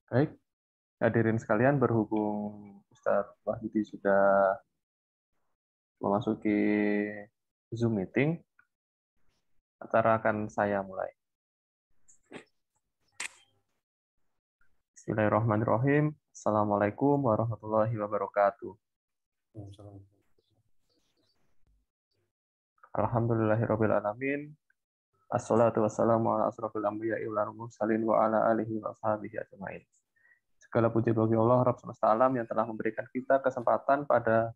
Baik, hadirin sekalian, berhubung Ustadz Wahyudi sudah memasuki Zoom meeting, acara akan saya mulai. Bismillahirrahmanirrahim. Assalamualaikum warahmatullahi wabarakatuh. Alhamdulillahirrabbilalamin. Assalatu wassalamu ala asrofil anbiya'i wal mursalin wa ala alihi wa ashabihi ajma'in. Segala puji bagi Allah Rabb semesta alam yang telah memberikan kita kesempatan pada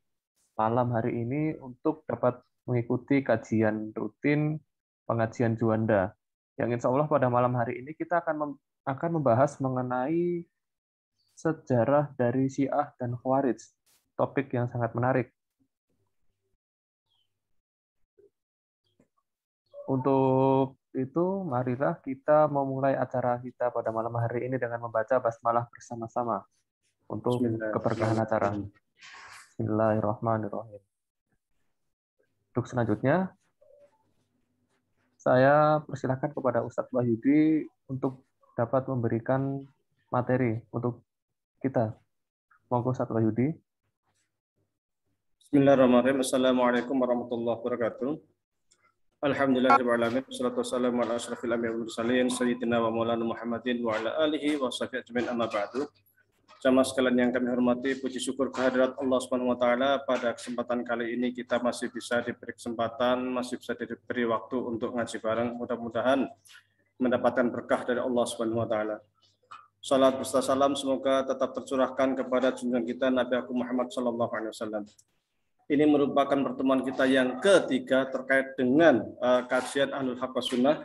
malam hari ini untuk dapat mengikuti kajian rutin pengajian Juanda. Yang insya Allah pada malam hari ini kita akan membahas mengenai sejarah dari Syiah dan Khawarij. Topik yang sangat menarik. Untuk itu, marilah kita memulai acara kita pada malam hari ini dengan membaca basmalah bersama-sama untuk keberkahan acara. Bismillahirrahmanirrahim. Untuk selanjutnya, saya persilahkan kepada Ustadz Wahyudi untuk dapat memberikan materi untuk kita. Monggo Ustadz Wahyudi. Bismillahirrahmanirrahim. Assalamualaikum warahmatullahi wabarakatuh. Alhamdulillahirrahmanirrahim. Wassalatu wassalamu ala asyrafil anbiya'i wal mursalin sayyidina wa maulana Muhammadin wa ala alihi wa sahbihi ajmain amma ba'du. Jamaah sekalian yang kami hormati, puji syukur kehadirat Allah Subhanahu wa taala, pada kesempatan kali ini kita masih bisa diberi kesempatan, masih bisa diberi waktu untuk ngaji bareng. Mudah-mudahan mendapatkan berkah dari Allah Subhanahu wa taala. Salat beserta salam semoga tetap tercurahkan kepada junjungan kita Nabi Muhammad sallallahu alaihi wasallam. Ini merupakan pertemuan kita yang ketiga terkait dengan kajian Ahlul Haq was Sunnah,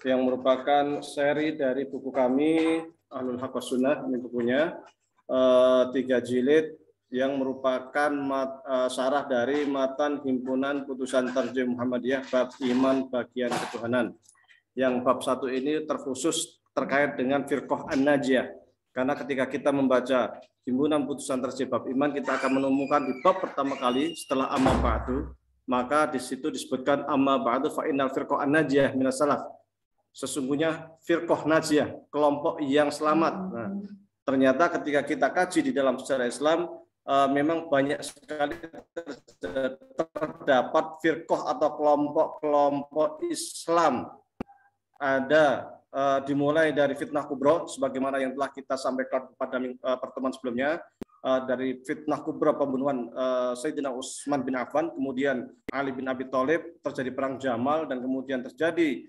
yang merupakan seri dari buku kami Ahlul Haq was Sunnah. Ini bukunya 3 jilid yang merupakan syarah dari matan himpunan putusan Tarjih Muhammadiyah bab iman bagian ketuhanan. Yang bab 1 ini terkhusus terkait dengan firqah an-najiyah. Karena ketika kita membaca himpunan putusan Tarjih bab iman, kita akan menemukan di bab pertama kali setelah amma ba'du, maka di situ disebutkan amma ba'du fa innal firqah an-najiyah minas salaf. Sesungguhnya firqah najiyah, kelompok yang selamat. Nah, ternyata ketika kita kaji di dalam sejarah Islam, memang banyak sekali terdapat firqah atau kelompok-kelompok Islam. Ada dimulai dari fitnah kubro, sebagaimana yang telah kita sampaikan pada pertemuan sebelumnya, dari fitnah kubro pembunuhan Sayyidina Utsman bin Affan, kemudian Ali bin Abi Thalib, terjadi perang Jamal, dan kemudian terjadi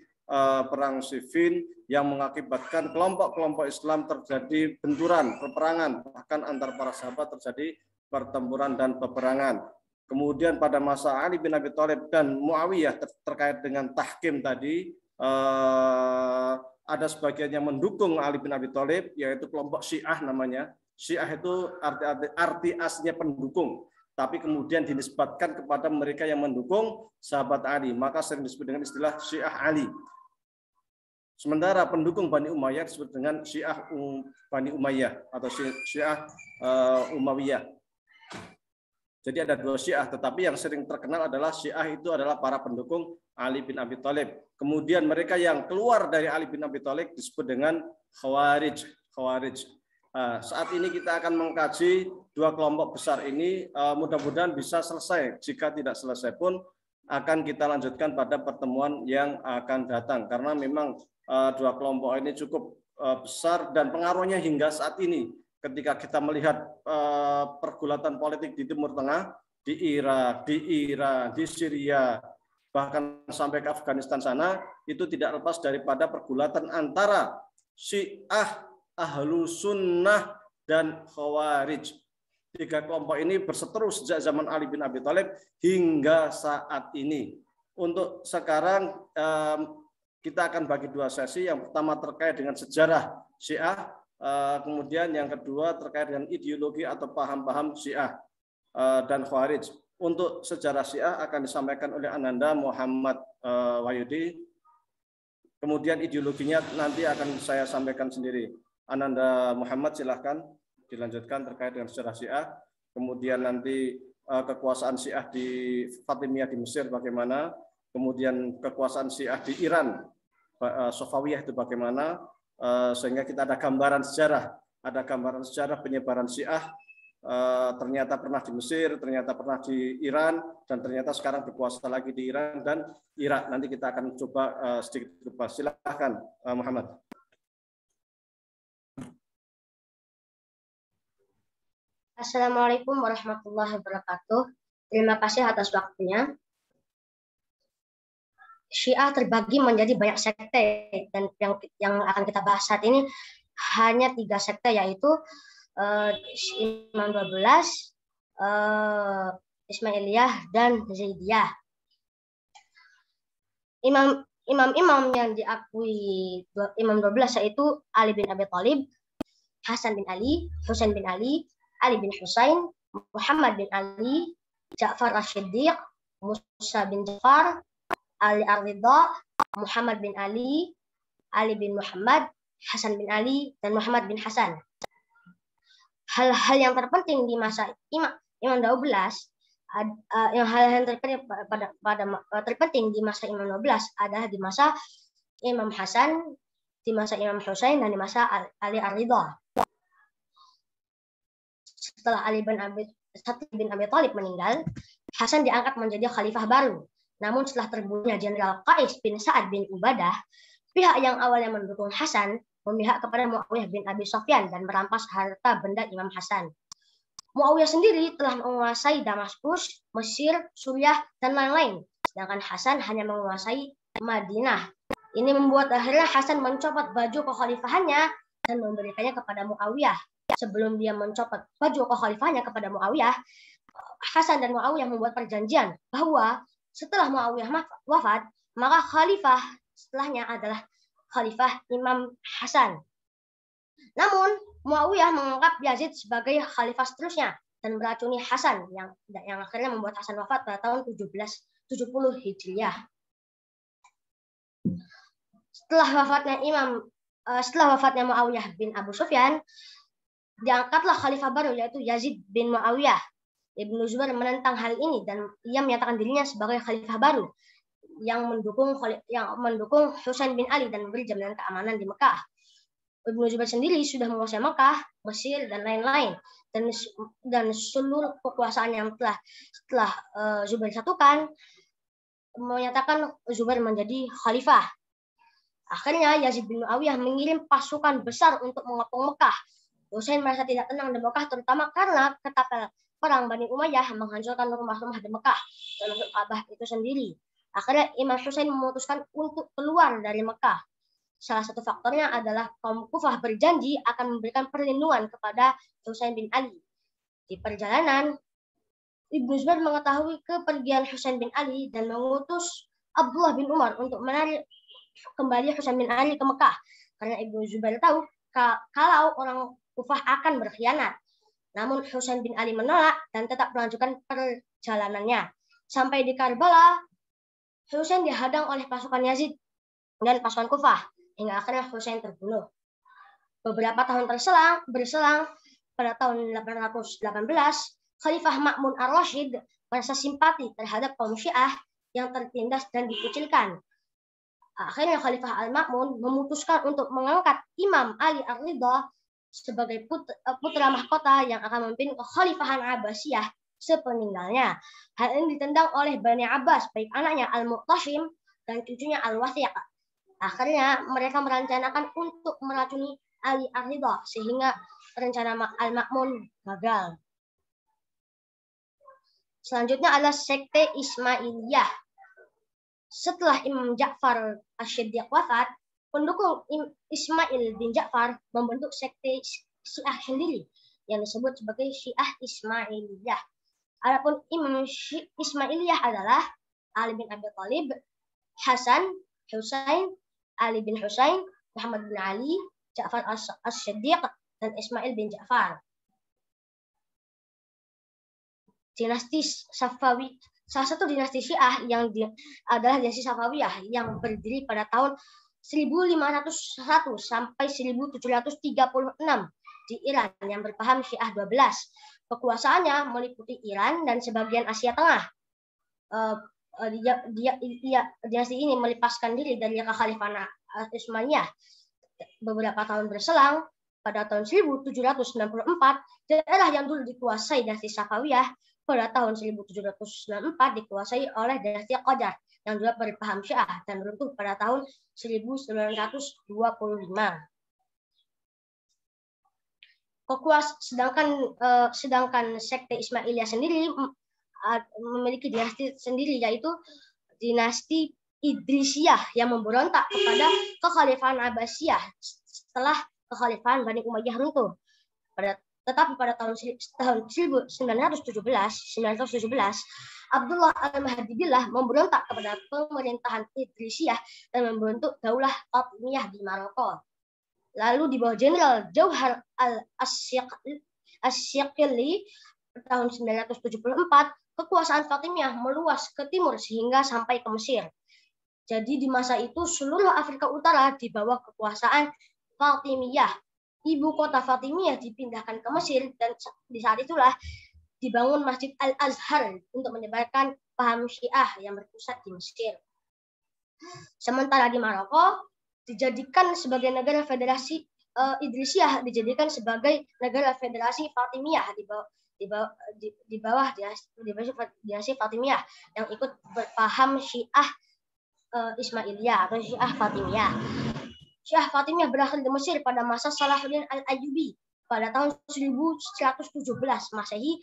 perang Siffin yang mengakibatkan kelompok-kelompok Islam terjadi benturan, peperangan, bahkan antar para sahabat terjadi pertempuran dan peperangan. Kemudian pada masa Ali bin Abi Thalib dan Muawiyah terkait dengan tahkim tadi, ada sebagian yang mendukung Ali bin Abi Thalib, yaitu kelompok Syiah namanya. Syiah itu arti aslinya pendukung, tapi kemudian dinisbatkan kepada mereka yang mendukung sahabat Ali, maka sering disebut dengan istilah Syiah Ali. Sementara pendukung Bani Umayyah disebut dengan Syiah Bani Umayyah atau Syiah Umayyah. Jadi ada 2 Syiah, tetapi yang sering terkenal adalah Syiah itu adalah para pendukung Ali bin Abi Thalib. Kemudian mereka yang keluar dari Ali bin Abi Thalib disebut dengan Khawarij. Saat ini kita akan mengkaji 2 kelompok besar ini. Mudah-mudahan bisa selesai. Jika tidak selesai pun akan kita lanjutkan pada pertemuan yang akan datang. Karena memang 2 kelompok ini cukup besar dan pengaruhnya hingga saat ini. Ketika kita melihat pergulatan politik di Timur Tengah, di Irak, di Iran, di Syria, bahkan sampai ke Afghanistan sana, itu tidak lepas daripada pergulatan antara Syiah, Ahlu Sunnah, dan Khawarij. 3 kelompok ini berseteru sejak zaman Ali bin Abi Thalib hingga saat ini. Untuk sekarang kita akan bagi 2 sesi. Yang pertama terkait dengan sejarah Syiah, kemudian yang kedua terkait dengan ideologi atau paham-paham Syiah dan Khawarij. Untuk sejarah Syiah akan disampaikan oleh Ananda Muhammad Wahyudi. Kemudian ideologinya nanti akan saya sampaikan sendiri. Ananda Muhammad, silahkan dilanjutkan terkait dengan sejarah Syiah. Kemudian nanti kekuasaan Syiah di Fatimiyah di Mesir bagaimana. Kemudian kekuasaan Syiah di Iran, Safawiyah itu bagaimana. Sehingga kita ada gambaran sejarah ada gambaran sejarah penyebaran Syiah. Ternyata pernah di Mesir, ternyata pernah di Iran, dan ternyata sekarang berkuasa lagi di Iran dan Irak. Nanti kita akan coba sedikit berbahas. Silakan Muhammad. Assalamualaikum warahmatullahi wabarakatuh. Terima kasih atas waktunya. Syiah terbagi menjadi banyak sekte, dan yang akan kita bahas saat ini hanya 3 sekte, yaitu Imam 12, Ismailiyah, dan Zaidiyah. Imam-imam yang diakui Imam 12 yaitu Ali bin Abi Thalib, Hasan bin Ali, Husain bin Ali, Ali bin Husain, Muhammad bin Ali, Ja'far Ash-Shiddiq, Musa bin Ja'far, Ali Ar-Ridha, Muhammad bin Ali, Ali bin Muhammad, Hasan bin Ali, dan Muhammad bin Hasan. Hal-hal yang terpenting di masa Imam 12, hal-hal yang terpenting di masa Imam 12 adalah di masa Imam Hasan, di masa Imam Husain, dan di masa Ali Ar-Ridha. Setelah Ali bin Abi Thalib meninggal, Hasan diangkat menjadi khalifah baru. Namun setelah terbunuhnya Jenderal Qais bin Sa'ad bin Ubadah, pihak yang awalnya mendukung Hasan memihak kepada Muawiyah bin Abi Sufyan dan merampas harta benda Imam Hasan. Muawiyah sendiri telah menguasai Damaskus, Mesir, Suriah, dan lain-lain, sedangkan Hasan hanya menguasai Madinah. Ini membuat akhirnya Hasan mencopot baju kekhalifahannya dan memberikannya kepada Muawiyah. Sebelum dia mencopot baju kekhalifahannya kepada Muawiyah, Hasan dan Muawiyah membuat perjanjian bahwa setelah Muawiyah wafat, maka khalifah setelahnya adalah Khalifah Imam Hasan. Namun, Muawiyah menganggap Yazid sebagai khalifah seterusnya dan meracuni Hasan yang akhirnya membuat Hasan wafat pada tahun 1770 Hijriah. Setelah wafatnya Muawiyah bin Abu Sufyan, diangkatlah khalifah baru yaitu Yazid bin Muawiyah. Ibnu Zubair menentang hal ini dan ia menyatakan dirinya sebagai khalifah baru yang mendukung Husain bin Ali dan memberi jaminan keamanan di Mekah. Ibnu Zubair sendiri sudah menguasai Mekah, Mesir, dan lain-lain, dan seluruh kekuasaan yang setelah Zubair satukan menyatakan Zubair menjadi khalifah. Akhirnya Yazid bin Muawiyah mengirim pasukan besar untuk mengepung Mekah. Husain merasa tidak tenang di Mekah, terutama karena ketapel perang Bani Umayyah menghancurkan rumah-rumah di Mekah, termasuk Ka'bah itu sendiri. Akhirnya Imam Husain memutuskan untuk keluar dari Mekah. Salah satu faktornya adalah kaum Kufah berjanji akan memberikan perlindungan kepada Husain bin Ali. Di perjalanan, Ibnu Zubair mengetahui kepergian Husain bin Ali dan mengutus Abdullah bin Umar untuk menarik kembali Husain bin Ali ke Mekah. Karena Ibnu Zubair tahu kalau orang Kufah akan berkhianat. Namun Husain bin Ali menolak dan tetap melanjutkan perjalanannya. Sampai di Karbala, Husain dihadang oleh pasukan Yazid dan pasukan Kufah, hingga akhirnya Husain terbunuh. Beberapa tahun berselang, pada tahun 818, Khalifah Ma'mun ar-Rasyid merasa simpati terhadap kaum Syiah yang tertindas dan dikucilkan. Akhirnya Khalifah Al-Ma'mun memutuskan untuk mengangkat Imam Ali Ar-Ridha sebagai putra mahkota yang akan memimpin kekhalifahan Abbasiyah sepeninggalnya. Hal ini ditendang oleh Bani Abbas, baik anaknya Al-Muqtasim dan cucunya Al-Wathiq. Akhirnya mereka merencanakan untuk meracuni Ali Ar-Ridha sehingga rencana Al-Ma'mun gagal. Selanjutnya adalah sekte Ismailiyah. Setelah Imam Ja'far Ash-Shiddiq wafat, pendukung Ismail bin Ja'far membentuk sekte Syiah sendiri yang disebut sebagai Syiah Ismailiyah. Adapun Imam Ismailiyah adalah Ali bin Abi Thalib, Hasan, Husain, Ali bin Husain, Muhammad bin Ali, Ja'far Ash-Shiddiq, dan Ismail bin Ja'far. Dinasti Safawi, salah satu dinasti Syiah adalah dinasti Safawiyah yang berdiri pada tahun 1501 sampai 1736 di Iran yang berpaham Syiah 12. Kekuasaannya meliputi Iran dan sebagian Asia Tengah. Dinasti ini melepaskan diri dari kekhalifahan Utsmaniyah. Beberapa tahun berselang, pada tahun 1794, daerah yang dulu dikuasai dinasti Safawiyah pada tahun 1794 dikuasai oleh dinasti Qajar yang juga berpaham Syiah dan runtuh pada tahun 1925. Sedangkan sekte Ismailiyah sendiri memiliki dinasti sendiri, yaitu dinasti Idrisiyah yang memberontak kepada kekhalifahan Abbasiyah setelah kekhalifahan Bani Umayyah runtuh. Tetapi pada tahun 1917, Abdullah al-Mahdi Billah memberontak kepada pemerintahan Idrisiyah dan membentuk Daulah Fatimiyah di Maroko. Lalu di bawah Jenderal Jauhar al-Asyqili tahun 974, kekuasaan Fatimiyah meluas ke timur sehingga sampai ke Mesir. Jadi di masa itu seluruh Afrika Utara di bawah kekuasaan Fatimiyah. Ibu kota Fatimiyah dipindahkan ke Mesir dan di saat itulah dibangun Masjid Al-Azhar untuk menyebarkan paham Syiah yang berpusat di Mesir. Sementara di Maroko dijadikan sebagai negara federasi Idrisiyah, dijadikan sebagai negara federasi Fatimiyah di bawah dinasti Fatimiyah yang ikut berpaham Syiah Ismailiyah atau Syiah Fatimiyah. Syiah Fatimiyah berakhir di Mesir pada masa Salahuddin al-Ayyubi pada tahun 1117 Masehi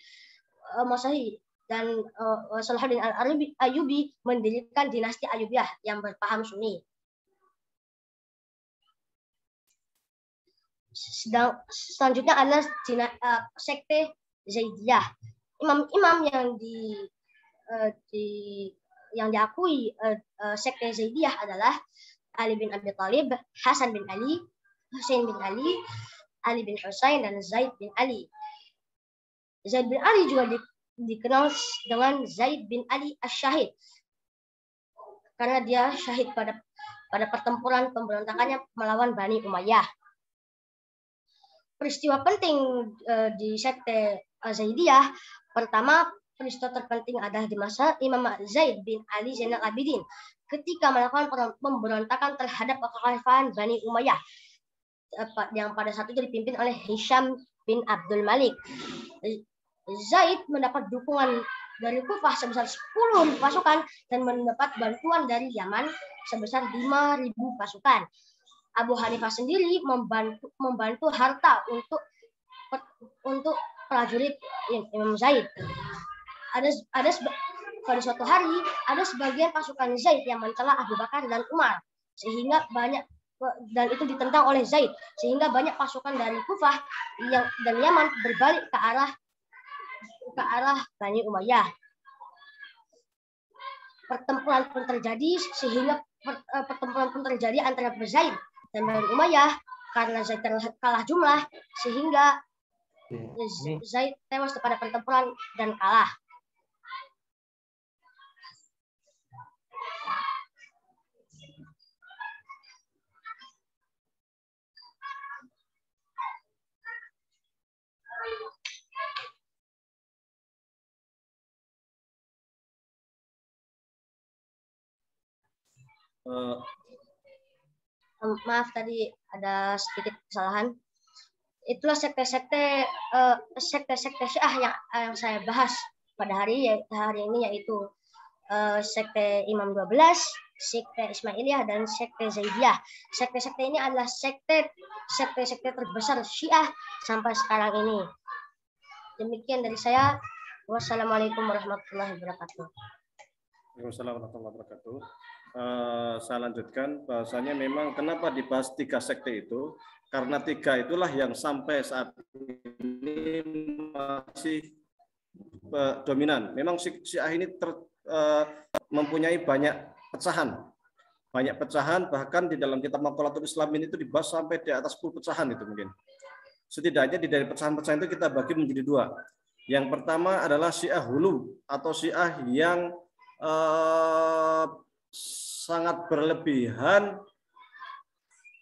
dan Salahuddin al-Ayyubi mendirikan dinasti Ayyubiyah yang berpaham Sunni. Selanjutnya adalah sekte Zaidiyah. Imam-imam yang diakui sekte Zaidiyah adalah Ali bin Abi Thalib, Hasan bin Ali, Husain bin Ali, Ali bin Husain, dan Zaid bin Ali. Zaid bin Ali juga dikenal dengan Zaid bin Ali Asy-Syahid karena dia syahid pada pertempuran pemberontakannya melawan Bani Umayyah. Peristiwa penting di sekte Zaidiyah, pertama peristiwa terpenting adalah di masa Imam Zaid bin Ali Zainal Abidin ketika melakukan pemberontakan terhadap kekhalifahan Bani Umayyah yang pada saat itu dipimpin oleh Hisham bin Abdul Malik. Zaid mendapat dukungan dari Kufah sebesar 10.000 pasukan dan mendapat bantuan dari Yaman sebesar 5.000 pasukan. Abu Hanifah sendiri membantu harta untuk prajurit Imam Zaid. Pada suatu hari ada sebagian pasukan Zaid yang mencela Abu Bakar dan Umar dan itu ditentang oleh Zaid sehingga banyak pasukan dari Kufah dan Yaman berbalik ke arah Bani Umayyah. Pertempuran pun terjadi antara Zaid dan Bani Umayyah karena Zaid kalah jumlah sehingga Zaid tewas pada pertempuran dan kalah. Maaf tadi ada sedikit kesalahan. Itulah sekte-sekte Syiah yang saya bahas pada hari ini, yaitu sekte Imam 12, sekte Ismailiyah, dan sekte Zaidiyah. Sekte-sekte ini adalah sekte terbesar Syiah sampai sekarang ini. Demikian dari saya. Wassalamualaikum warahmatullahi wabarakatuh. Waalaikumsalam warahmatullahi wabarakatuh. Saya lanjutkan bahasanya memang kenapa dibahas 3 sekte itu, karena 3 itulah yang sampai saat ini masih dominan. Memang Syiah ini mempunyai banyak pecahan, bahkan di dalam kitab Maqalatul Islamin itu dibahas sampai di atas 10 pecahan itu mungkin. Setidaknya dari pecahan-pecahan itu kita bagi menjadi 2. Yang pertama adalah Syiah hulu atau Syiah yang sangat berlebihan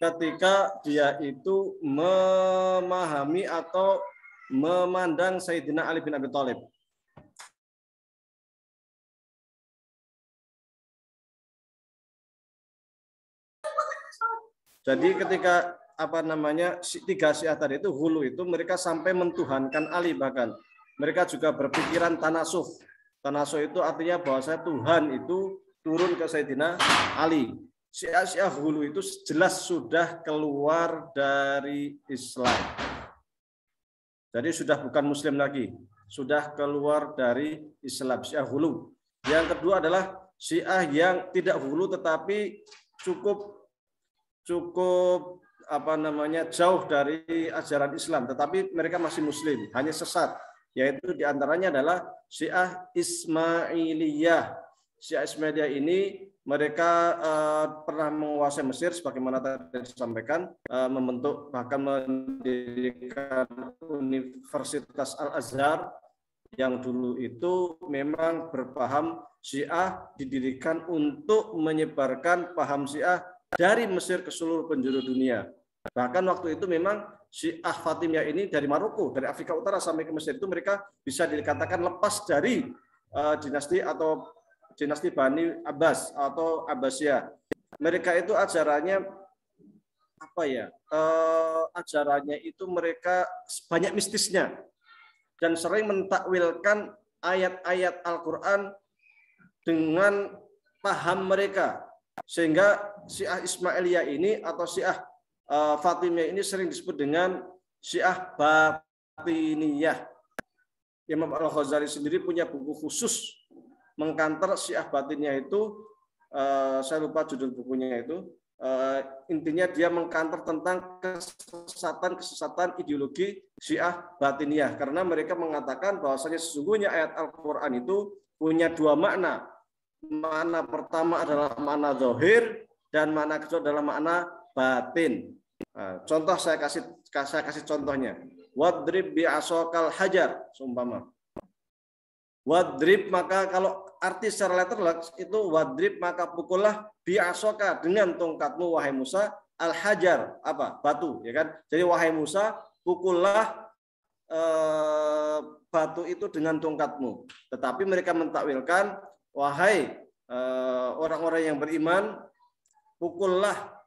ketika dia itu memahami atau memandang Sayyidina Ali bin Abi Thalib. Jadi ketika tiga Syiah tadi itu hulu itu mereka sampai mentuhankan Ali, bahkan mereka juga berpikiran tanasuh. Tanasuh itu artinya bahwa Tuhan itu turun ke Sayyidina Ali. Syiah hulu itu jelas sudah keluar dari Islam. Jadi sudah bukan Muslim lagi, sudah keluar dari Islam. Syiah hulu. Yang kedua adalah Syiah yang tidak hulu tetapi cukup jauh dari ajaran Islam, tetapi mereka masih Muslim, hanya sesat. Yaitu diantaranya adalah Syiah Ismailiyah. Syiah Ismailiyah ini mereka pernah menguasai Mesir, sebagaimana tadi disampaikan, membentuk bahkan mendirikan Universitas Al-Azhar yang dulu itu memang berpaham Syiah, didirikan untuk menyebarkan paham Syiah dari Mesir ke seluruh penjuru dunia. Bahkan waktu itu memang Syiah Fatimiyah ini dari Maroko, dari Afrika Utara sampai ke Mesir itu mereka bisa dikatakan lepas dari dinasti Bani Abbas atau Abbasiyah. Mereka itu ajarannya ajarannya itu mereka banyak mistisnya dan sering mentakwilkan ayat-ayat Al-Qur'an dengan paham mereka, sehingga Syiah Ismailiyah ini atau Syiah Fatimiyah ini sering disebut dengan Syiah Batiniyah. Imam Al-Ghazali sendiri punya buku khusus mengkanter Syiah Batiniyah itu, saya lupa judul bukunya itu, intinya dia mengkanter tentang kesesatan ideologi Syiah Batiniyah, karena mereka mengatakan bahwasanya sesungguhnya ayat Al-Qur'an itu punya dua makna. Makna pertama adalah makna zahir dan makna kedua adalah makna batin. Contoh saya kasih contohnya. Wadrib bi asokal hajar, seumpama. Wadrib, maka kalau arti secara literal itu wadrib, maka pukullah bi asoka, dengan tongkatmu wahai Musa, al hajar, batu, ya kan? Jadi wahai Musa, pukullah batu itu dengan tongkatmu. Tetapi mereka mentakwilkan, wahai orang-orang yang beriman, pukullah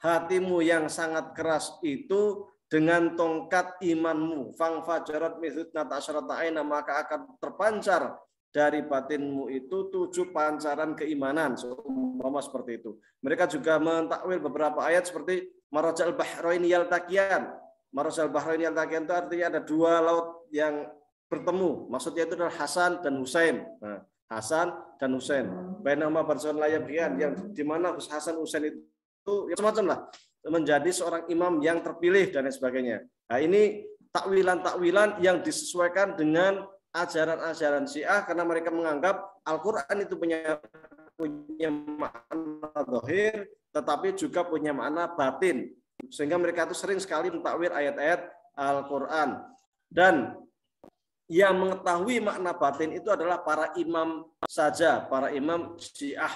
hatimu yang sangat keras itu dengan tongkat imanmu. Fangfajarat mithutnata asyarata aina, maka akan terpancar dari batinmu itu 7 pancaran keimanan. Seumpama seperti itu. Mereka juga mentakwil beberapa ayat seperti marajal bahraini yaltaqiyan. Marajal bahraini yaltaqiyan itu artinya ada 2 laut yang bertemu. Maksudnya itu adalah Hasan dan Husain. Nah, Hasan dan Husain. Bainama barzakhun la yabghiyan, yang di mana Hasan Husain itu ya semacam lah menjadi seorang imam yang terpilih dan lain sebagainya. Nah, ini takwilan-takwilan yang disesuaikan dengan ajaran-ajaran Syiah, karena mereka menganggap Al-Qur'an itu punya makna zahir tetapi juga punya makna batin, sehingga mereka itu sering sekali mentakwil ayat-ayat Al-Qur'an. Dan yang mengetahui makna batin itu adalah para imam saja, para imam Syiah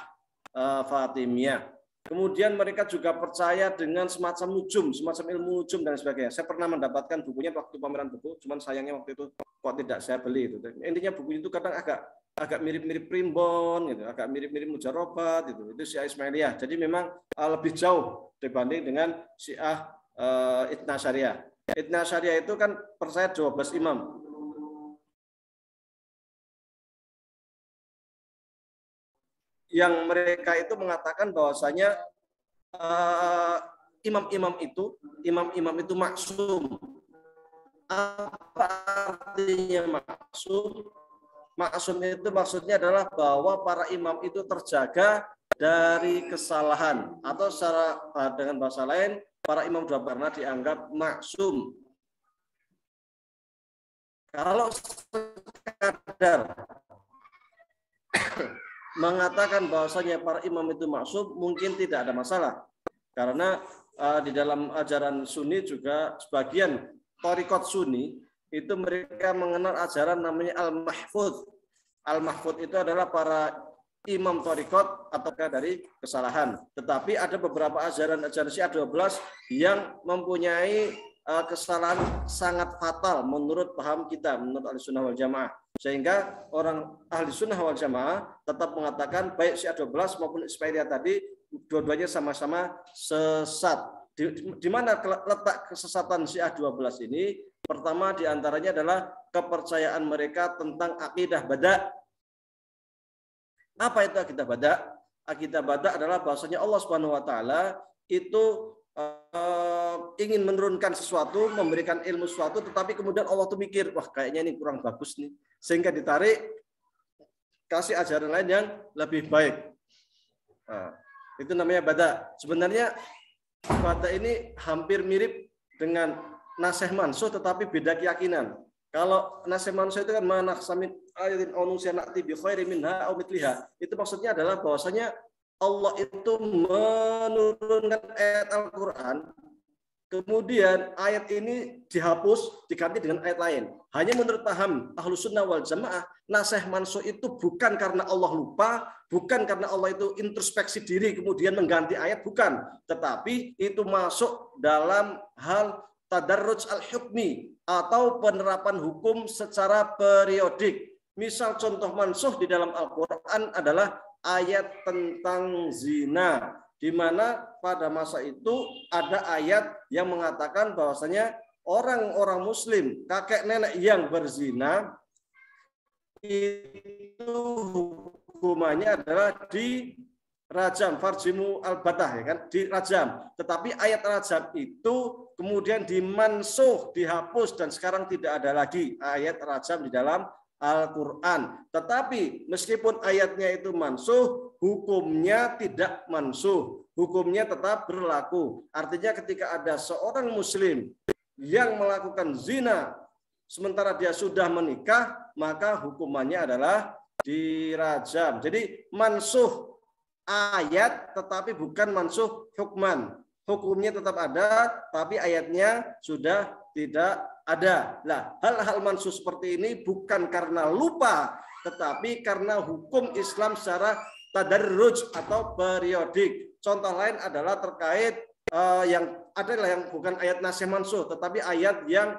Fatimiyah. Kemudian mereka juga percaya dengan semacam nujum, semacam ilmu nujum dan sebagainya. Saya pernah mendapatkan bukunya waktu pameran buku, cuman sayangnya waktu itu kok tidak saya beli itu. Intinya buku itu kadang agak mirip-mirip primbon gitu, agak mirip-mirip mujarobat gitu. Itu Syiah Ismailiyah. Jadi memang lebih jauh dibanding dengan Syiah Ithna Syariah. Ithna Syariah itu kan percaya 12 imam. Yang mereka itu mengatakan bahwasanya imam-imam itu maksum. Apa artinya maksum? Maksum itu maksudnya adalah bahwa para imam itu terjaga dari kesalahan, atau secara dengan bahasa lain, para imam sudah pernah dianggap maksum. Kalau sekadar mengatakan bahwasanya para imam itu maksum, mungkin tidak ada masalah, karena di dalam ajaran Sunni juga sebagian thariqat Sunni itu mereka mengenal ajaran namanya al-mahfudz. Al-mahfudz itu adalah para imam thariqat atau dari kesalahan. Tetapi ada beberapa ajaran Syiah 12 yang mempunyai kesalahan sangat fatal menurut paham kita, menurut Ahlussunnah wal Jamaah. Sehingga orang ahli sunnah wal jamaah tetap mengatakan baik Syiah 12 maupun Ismailiyah tadi dua-duanya sama-sama sesat. Di mana letak kesesatan Syiah 12 ini? Pertama diantaranya adalah kepercayaan mereka tentang akidah bada. Apa itu akidah bada? Akidah bada adalah bahwasanya Allah Subhanahu wa taala itu ingin menurunkan sesuatu, memberikan ilmu sesuatu, tetapi kemudian Allah tuh mikir, wah kayaknya ini kurang bagus nih, sehingga ditarik kasih ajaran lain yang lebih baik. Nah, itu namanya bada. Sebenarnya bada ini hampir mirip dengan nasih mansuh, tetapi beda keyakinan. Kalau nasih mansuh itu kan manaksamit ayatin onusianati bi khairi minha au mitliha. Itu maksudnya adalah bahwasanya Allah itu menurunkan ayat Al-Quran, kemudian ayat ini dihapus, diganti dengan ayat lain. Hanya menurut paham Ahlus Sunnah wal Jamaah, nasih mansuh itu bukan karena Allah lupa, bukan karena Allah itu introspeksi diri kemudian mengganti ayat, bukan. Tetapi itu masuk dalam hal tadarruj al-hukmi atau penerapan hukum secara periodik. Misal contoh mansuh di dalam Al-Quran adalah ayat tentang zina, di mana pada masa itu ada ayat yang mengatakan bahwasanya orang-orang muslim, kakek nenek yang berzina itu hukumannya adalah di rajam, farjimu al-batah, ya kan, di rajam. Tetapi ayat rajam itu kemudian dimansuh, dihapus, dan sekarang tidak ada lagi ayat rajam di dalam Al-Quran. Tetapi meskipun ayatnya itu mansuh, hukumnya tidak mansuh. Hukumnya tetap berlaku. Artinya ketika ada seorang muslim yang melakukan zina sementara dia sudah menikah, maka hukumannya adalah dirajam. Jadi mansuh ayat tetapi bukan mansuh hukman. Hukumnya tetap ada, tapi ayatnya sudah tidak ada. Nah, hal-hal mansuh seperti ini bukan karena lupa, tetapi karena hukum Islam secara tadarruj atau periodik. Contoh lain adalah terkait yang adalah yang bukan ayat nasih mansuh, tetapi ayat yang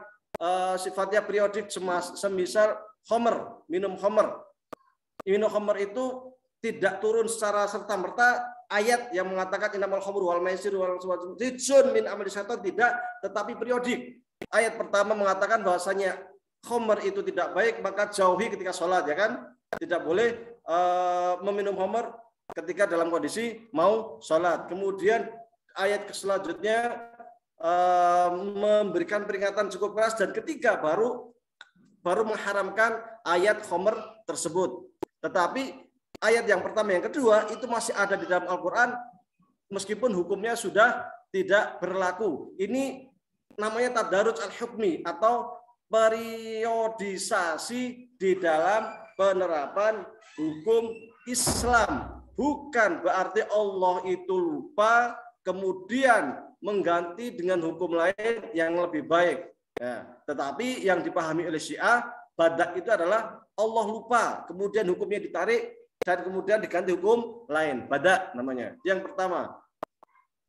sifatnya periodik, semisal khamr, minum khamr. Minum khamr itu tidak turun secara serta-merta ayat yang mengatakan innamal khamru wal maisir wal rijsun min amali syaitan, tidak, tetapi periodik. Ayat pertama mengatakan bahwasanya khamr itu tidak baik, maka jauhi ketika sholat, ya kan? Tidak boleh meminum khamr ketika dalam kondisi mau sholat. Kemudian ayat selanjutnya memberikan peringatan cukup keras, dan ketiga baru mengharamkan ayat khamr tersebut. Tetapi ayat yang pertama, yang kedua itu masih ada di dalam Al-Quran meskipun hukumnya sudah tidak berlaku. Ini namanya tadarruj al-hukmi atau periodisasi di dalam penerapan hukum Islam. Bukan berarti Allah itu lupa kemudian mengganti dengan hukum lain yang lebih baik. Ya, tetapi yang dipahami oleh Syiah, badak itu adalah Allah lupa, kemudian hukumnya ditarik dan kemudian diganti hukum lain. Badak namanya. Yang pertama.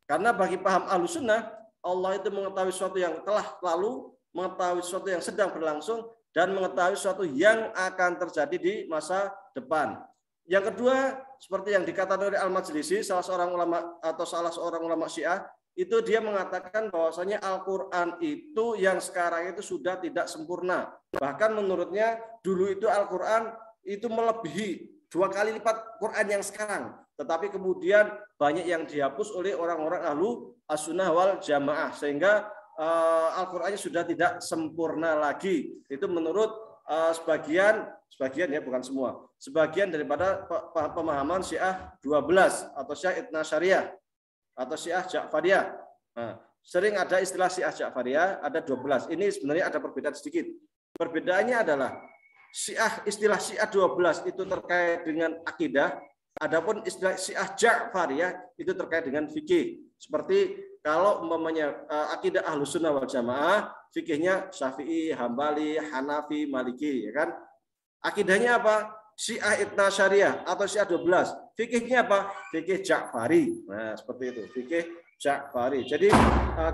Karena bagi paham Ahlus Sunnah, Allah itu mengetahui sesuatu yang telah lalu, mengetahui sesuatu yang sedang berlangsung, dan mengetahui sesuatu yang akan terjadi di masa depan. Yang kedua, seperti yang dikatakan oleh Al-Majlisi, salah seorang ulama Syiah, itu dia mengatakan bahwasanya Al-Quran itu yang sekarang itu sudah tidak sempurna. Bahkan menurutnya dulu itu Al-Quran itu melebihi 2 kali lipat Quran yang sekarang. Tetapi kemudian banyak yang dihapus oleh orang-orang ahlu as-sunnah wal jamaah, sehingga Al-Qur'annya sudah tidak sempurna lagi. Itu menurut sebagian ya, bukan semua. Sebagian daripada pemahaman Syiah 12 atau Syiah Ithna Syariah atau Syiah Ja'fariyah. Nah, sering ada istilah Syiah Ja'fariyah, ada 12. Ini sebenarnya ada perbedaan sedikit. Perbedaannya adalah istilah Syiah 12 itu terkait dengan akidah, adapun istilah Syiah Ja'fariyah itu terkait dengan fikih. Seperti kalau umpamanya akidah Ahlus Sunnah wal Jamaah, fikihnya Syafi'i, Hambali, Hanafi, Maliki, ya kan? Akidahnya apa? Syiah Ithna Syariah atau Syiah 12. Fikihnya apa? Fikih Ja'fari. Nah, seperti itu, fikih Ja'fari. Jadi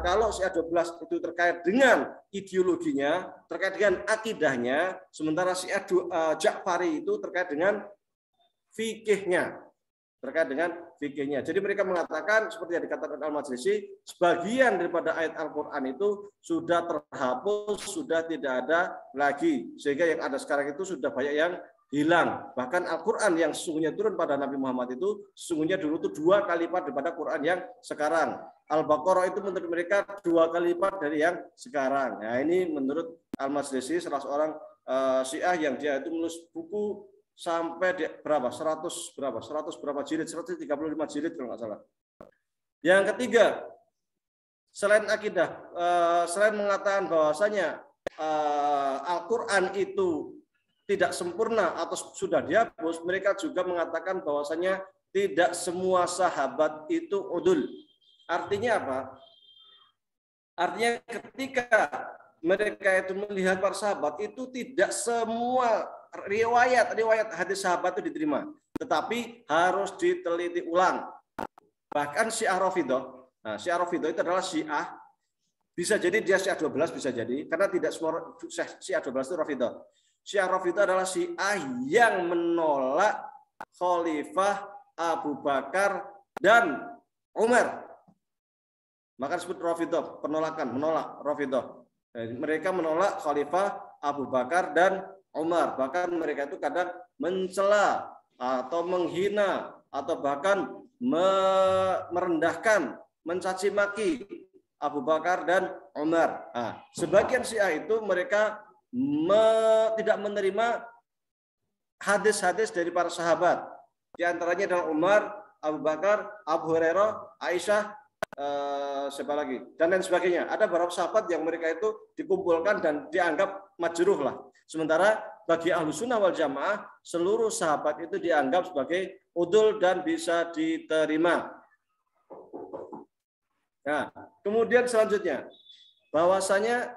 kalau Syiah 12 itu terkait dengan ideologinya, terkait dengan akidahnya, sementara Syiah Ja'fari itu terkait dengan fikihnya. terkait dengan fikihnya. Jadi mereka mengatakan seperti yang dikatakan Al-Majlisi, sebagian daripada ayat Al-Qur'an itu sudah terhapus, sudah tidak ada lagi. Sehingga yang ada sekarang itu sudah banyak yang hilang. Bahkan Al-Qur'an yang sesungguhnya turun pada Nabi Muhammad itu sesungguhnya dulu itu 2 kali lipat daripada Quran yang sekarang. Al-Baqarah itu menurut mereka 2 kali lipat dari yang sekarang. Nah, ini menurut Al-Majlisi, salah seorang Syiah yang dia itu menulis buku sampai berapa 100 berapa jilid, 135 jilid kalau nggak salah. Yang ketiga, selain akidah, selain mengatakan bahwasanya Al-Qur'an itu tidak sempurna atau sudah dihapus, mereka juga mengatakan bahwasanya tidak semua sahabat itu udul. Artinya apa? Artinya ketika mereka itu melihat para sahabat itu tidak semua riwayat hadis sahabat itu diterima, tetapi harus diteliti ulang. Bahkan Syiah Rafidhah, nah, Syiah Rafidhah itu adalah Syiah, bisa jadi dia Syiah 12 bisa jadi, karena tidak semua Syiah 12 itu Rafidhah. Syiah Rafidhah adalah Syiah yang menolak Khalifah Abu Bakar dan Umar. Maka disebut Rafidhah, penolakan, menolak Rafidhah. Mereka menolak Khalifah Abu Bakar dan Umar. Bahkan mereka itu kadang mencela atau menghina atau bahkan merendahkan, mencaci maki Abu Bakar dan Umar. Nah, sebagian Syiah itu mereka tidak menerima hadis-hadis dari para sahabat. Di antaranya adalah Umar, Abu Bakar, Abu Hurairah, Aisyah, siapa lagi dan lain sebagainya. Ada beberapa sahabat yang mereka itu dikumpulkan dan dianggap majruh lah. Sementara bagi Ahlus Sunnah wal Jamaah seluruh sahabat itu dianggap sebagai udul dan bisa diterima. Nah, kemudian selanjutnya bahwasanya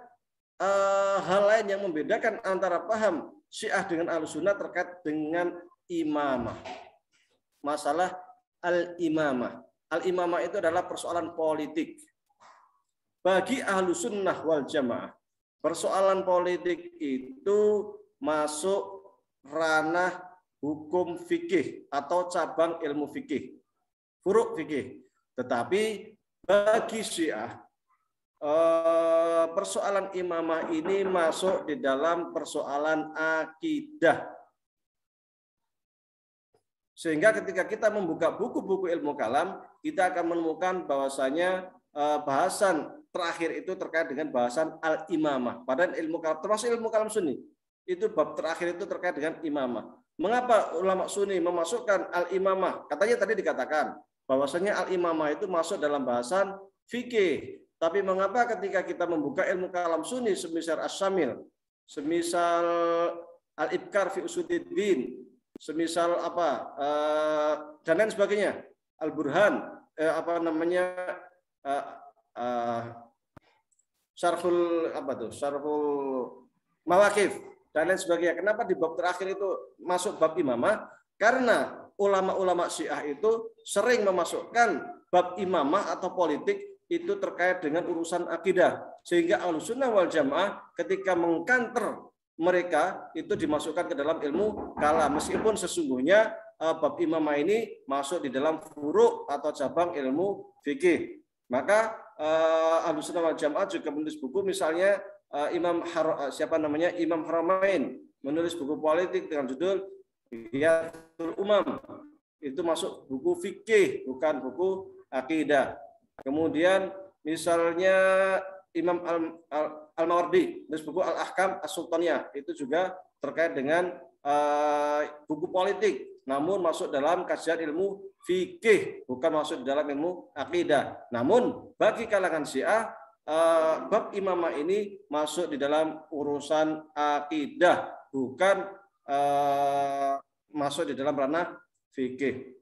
hal lain yang membedakan antara paham Syiah dengan Ahlus Sunnah terkait dengan imamah. Masalah al-imamah. Al-imamah itu adalah persoalan politik. Bagi Ahlus Sunnah wal Jamaah, persoalan politik itu masuk ranah hukum fikih atau cabang ilmu fikih, furu' fikih. Tetapi bagi Syiah, persoalan imamah ini masuk di dalam persoalan akidah. Sehingga ketika kita membuka buku-buku ilmu kalam, kita akan menemukan bahwasanya bahasan terakhir itu terkait dengan bahasan al-imamah. Padahal ilmu kalam, termasuk ilmu kalam Sunni, itu bab terakhir itu terkait dengan imamah. Mengapa ulama Sunni memasukkan al-imamah? Katanya tadi dikatakan bahwasanya al-imamah itu masuk dalam bahasan fikih. Tapi mengapa ketika kita membuka ilmu kalam Sunni, semisal As-Syamil, semisal Al-Ibkar fi Usuluddin, semisal apa dan lain sebagainya, Al-Burhan, Syarhul Mawaqif dan lain sebagainya. Kenapa di bab terakhir itu masuk bab imamah? Karena ulama-ulama Syiah itu sering memasukkan bab imamah atau politik itu terkait dengan urusan akidah, sehingga Ahlus Sunnah wal Jamaah ketika mengkanter mereka itu dimasukkan ke dalam ilmu kalam, meskipun sesungguhnya bab imamah ini masuk di dalam furu' atau cabang ilmu fikih. Maka Ahlus Sunnah wal Jamaah juga menulis buku, misalnya Imam Haramain menulis buku politik dengan judul Hiyatul Umam. Itu masuk buku fikih, bukan buku akidah. Kemudian misalnya Imam Al-Mawardi menulis buku Al-Ahkam As-Sultaniyah, itu juga terkait dengan buku politik, namun masuk dalam kajian ilmu fikih, bukan masuk dalam ilmu akidah. Namun bagi kalangan Syiah, bab imamah ini masuk di dalam urusan akidah, bukan masuk di dalam ranah fikih.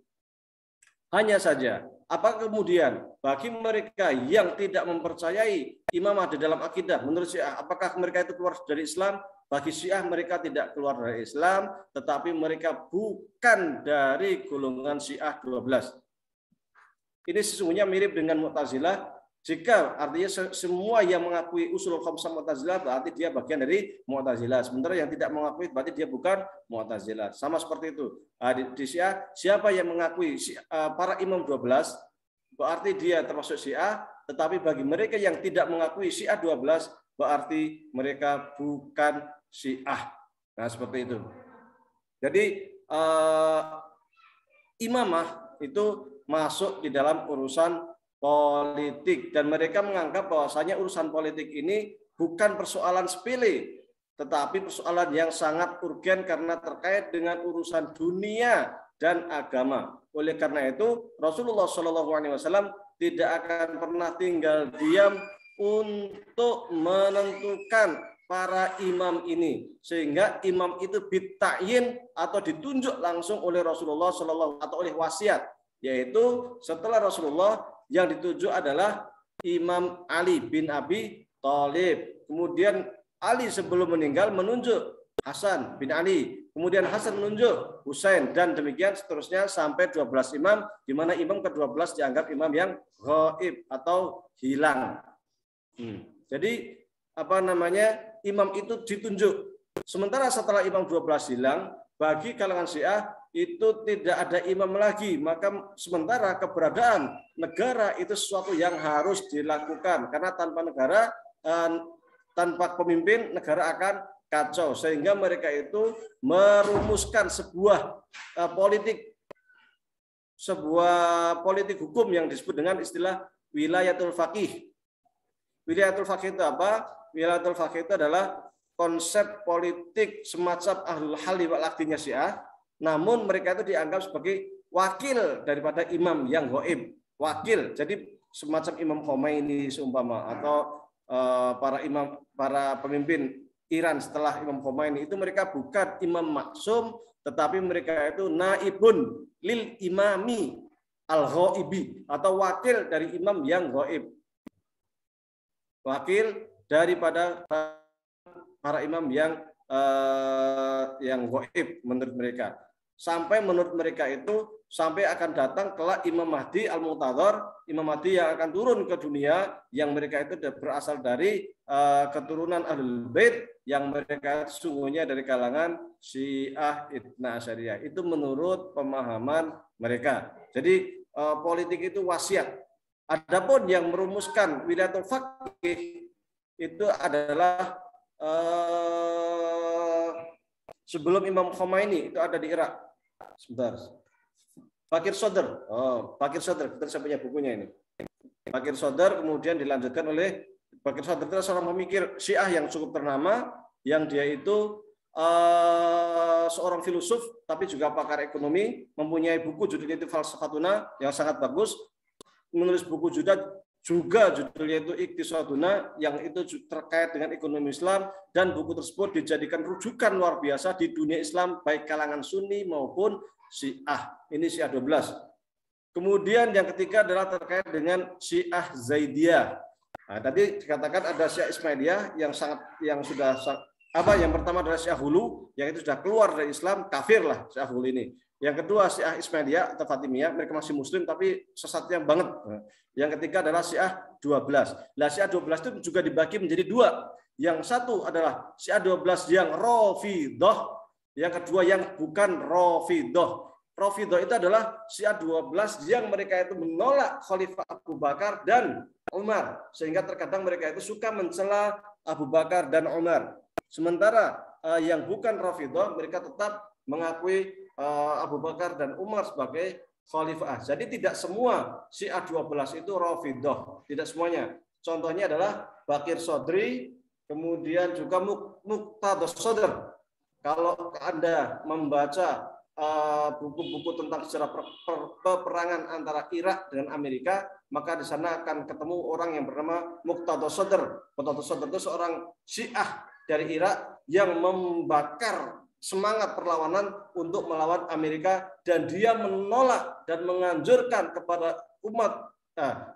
Hanya saja, apa kemudian bagi mereka yang tidak mempercayai imamah di dalam akidah, menurut Syiah, apakah mereka itu keluar dari Islam? Bagi Syiah mereka tidak keluar dari Islam, tetapi mereka bukan dari golongan Syiah 12. Ini sesungguhnya mirip dengan Mu'tazilah. Jika artinya semua yang mengakui usul khamsah Mu'tazilah berarti dia bagian dari Mu'tazilah. Sementara yang tidak mengakui berarti dia bukan Mu'tazilah. Sama seperti itu. Di Syiah, siapa yang mengakui para imam 12 berarti dia termasuk Syiah, tetapi bagi mereka yang tidak mengakui Syiah 12 berarti mereka bukan Syiah. Nah, seperti itu. Jadi imamah itu masuk di dalam urusan politik dan mereka menganggap bahwasanya urusan politik ini bukan persoalan sepele, tetapi persoalan yang sangat urgen karena terkait dengan urusan dunia dan agama. Oleh karena itu Rasulullah SAW tidak akan pernah tinggal diam untuk menentukan para imam ini, sehingga imam itu bita'yin atau ditunjuk langsung oleh Rasulullah SAW atau oleh wasiat, yaitu setelah Rasulullah yang ditunjuk adalah Imam Ali bin Abi Thalib. Kemudian Ali sebelum meninggal menunjuk Hasan bin Ali. Kemudian Hasan menunjuk Husain dan demikian seterusnya sampai 12 imam, di mana imam ke-12 dianggap imam yang ghaib atau hilang. Jadi imam itu ditunjuk. Sementara setelah imam 12 hilang, bagi kalangan Syiah itu tidak ada imam lagi, maka sementara keberadaan negara itu sesuatu yang harus dilakukan, karena tanpa negara, tanpa pemimpin, negara akan kacau, sehingga mereka itu merumuskan sebuah politik hukum yang disebut dengan istilah wilayatul faqih. Wilayatul faqih itu apa? Wilayatul faqih itu adalah konsep politik semacam ahlul halli wal aqdinya Syiah, namun mereka itu dianggap sebagai wakil daripada imam yang ghaib. Wakil, jadi semacam Imam Khomeini seumpama, atau para pemimpin Iran setelah Imam Khomeini itu mereka bukan imam maksum, tetapi mereka itu naibun lil imami al-ghaibi atau wakil dari imam yang ghaib. Wakil daripada para imam yang ghaib menurut mereka. Sampai menurut mereka itu sampai akan datang kelak Imam Mahdi Al-Mu'tadzar, Imam Mahdi yang akan turun ke dunia, yang mereka itu berasal dari keturunan Ahlul Bait, yang mereka sungguhnya dari kalangan Syiah Itsna Asyariyah. Itu menurut pemahaman mereka. Jadi politik itu wasiat. Adapun yang merumuskan wilayatul faqih itu adalah sebelum Imam Khomeini itu ada di Irak. Sebentar. Bakir Sodr. Bakir Sodr. Kita punya bukunya ini. Bakir Sodr kemudian dilanjutkan oleh Bakir Sodr itu seorang pemikir Syiah yang cukup ternama, yang dia itu seorang filosof tapi juga pakar ekonomi, mempunyai buku judulnya itu Falsafatuna yang sangat bagus. Menulis buku juga judulnya itu Iqtisaduna yang itu terkait dengan ekonomi Islam, dan buku tersebut dijadikan rujukan luar biasa di dunia Islam baik kalangan Sunni maupun Syiah. Ini Syiah 12. Kemudian yang ketiga adalah terkait dengan Syiah Zaidiyah. Nah, tadi dikatakan ada Syiah Ismailiyah yang pertama adalah Syiah Hulu yang itu sudah keluar dari Islam, kafir lah Syiah Hulu ini. Yang kedua Syiah Ismailiyah atau Fatimiyah, mereka masih muslim tapi sesatnya banget. Yang ketiga adalah Syiah 12. Nah, Syiah 12 itu juga dibagi menjadi dua. Yang satu adalah Syiah 12 yang Rafidhah, yang kedua yang bukan Rafidhah. Rafidhah itu adalah Syiah 12 yang mereka itu menolak Khalifah Abu Bakar dan Umar, sehingga terkadang mereka itu suka mencela Abu Bakar dan Umar. Sementara yang bukan Rafidhah, mereka tetap mengakui Abu Bakar dan Umar sebagai khalifah. Jadi tidak semua Syiah 12 itu Rafidhah, tidak semuanya. Contohnya adalah Bakir Sodri, kemudian juga Muqtadas Sodr. Kalau Anda membaca buku-buku tentang sejarah peperangan antara Irak dengan Amerika, maka di sana akan ketemu orang yang bernama Muqtadas Sodr. Muqtadas Sodr itu seorang Syiah dari Irak yang membakar semangat perlawanan untuk melawan Amerika, dan dia menolak dan menganjurkan kepada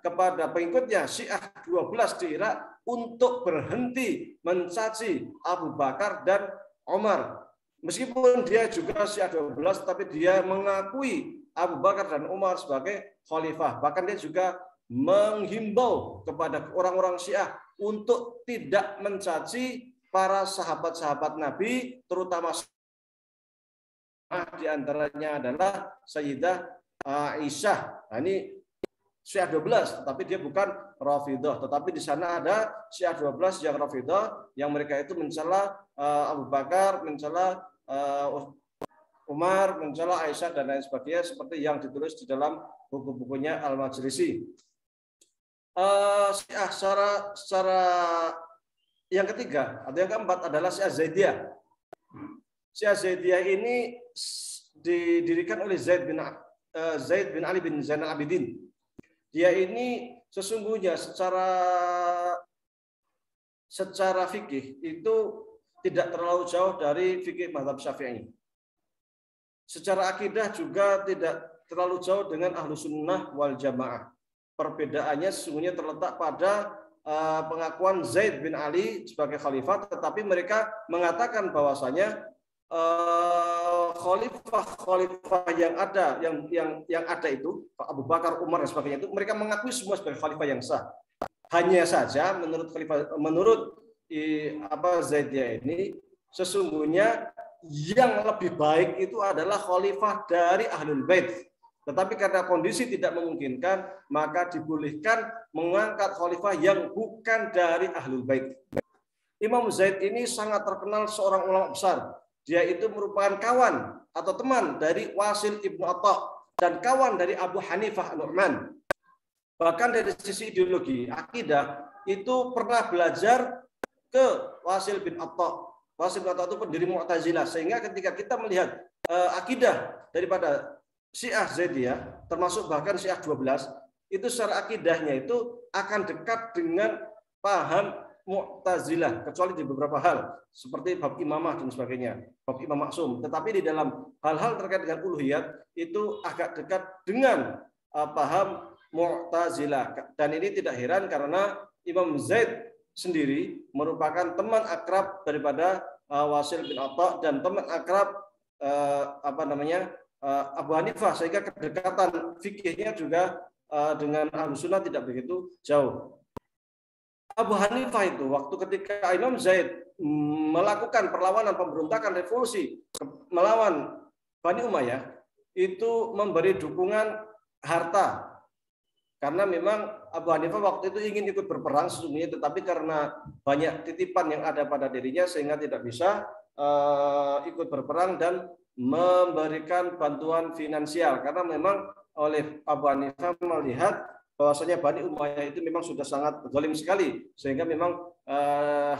kepada pengikutnya Syiah 12 di Irak untuk berhenti mencaci Abu Bakar dan Umar. Meskipun dia juga Syiah 12, tapi dia mengakui Abu Bakar dan Umar sebagai khalifah. Bahkan dia juga menghimbau kepada orang-orang Syiah untuk tidak mencaci para sahabat-sahabat Nabi, terutama di antaranya adalah Sayyidah Aisyah. Nah, ini Syiah 12, tapi dia bukan Rafidhah. Tetapi di sana ada Syiah 12 yang Rafidhah, yang mereka itu mencela Abu Bakar, mencela Umar, mencela Aisyah dan lain sebagainya, seperti yang ditulis di dalam buku-bukunya Al-Majlisi. Syiah secara yang ketiga atau yang keempat adalah Syiah Zaidiyah. Syiah Zaidiyah ini didirikan oleh Zaid bin Ali bin Zainal Abidin. Dia ini sesungguhnya secara fikih itu tidak terlalu jauh dari fikih mazhab Syafi'i. Secara akidah juga tidak terlalu jauh dengan Ahlus Sunnah wal Jamaah. Perbedaannya sesungguhnya terletak pada pengakuan Zaid bin Ali sebagai khalifah, tetapi mereka mengatakan bahwasanya khalifah yang ada itu Abu Bakar, Umar dan sebagainya itu mereka mengakui semua sebagai khalifah yang sah. Hanya saja menurut Zaidiyah ini sesungguhnya yang lebih baik itu adalah khalifah dari Ahlul Bait. Tetapi karena kondisi tidak memungkinkan, maka dibolehkan mengangkat khalifah yang bukan dari Ahlul Bait. Imam Zaid ini sangat terkenal seorang ulama besar. Dia itu merupakan kawan atau teman dari Wasil ibnu Atta dan kawan dari Abu Hanifah An-Nu'man. Bahkan dari sisi ideologi, akidah, itu pernah belajar ke Wasil bin Atta. Wasil bin Atta itu pendiri Mu'tazilah. Sehingga ketika kita melihat akidah daripada Syiah Zaidiyah, termasuk bahkan Syiah 12, itu secara akidahnya itu akan dekat dengan paham Mu'tazilah, kecuali di beberapa hal seperti bab imamah dan sebagainya, bab imam maksum. Tetapi di dalam hal-hal terkait dengan uluhiyat itu agak dekat dengan paham Mu'tazilah. Dan ini tidak heran karena Imam Zaid sendiri merupakan teman akrab daripada Wasil bin Atta dan teman akrab Abu Hanifah, sehingga kedekatan fikihnya juga dengan Ahlus Sunnah tidak begitu jauh. Abu Hanifah itu waktu ketika Imam Zaid melakukan perlawanan pemberontakan revolusi melawan Bani Umayyah, itu memberi dukungan harta. Karena memang Abu Hanifah waktu itu ingin ikut berperang sesungguhnya, tetapi karena banyak titipan yang ada pada dirinya sehingga tidak bisa ikut berperang dan memberikan bantuan finansial, karena memang oleh Abu Hanifah melihat bahwasanya Bani Umayyah itu memang sudah sangat zalim sekali sehingga memang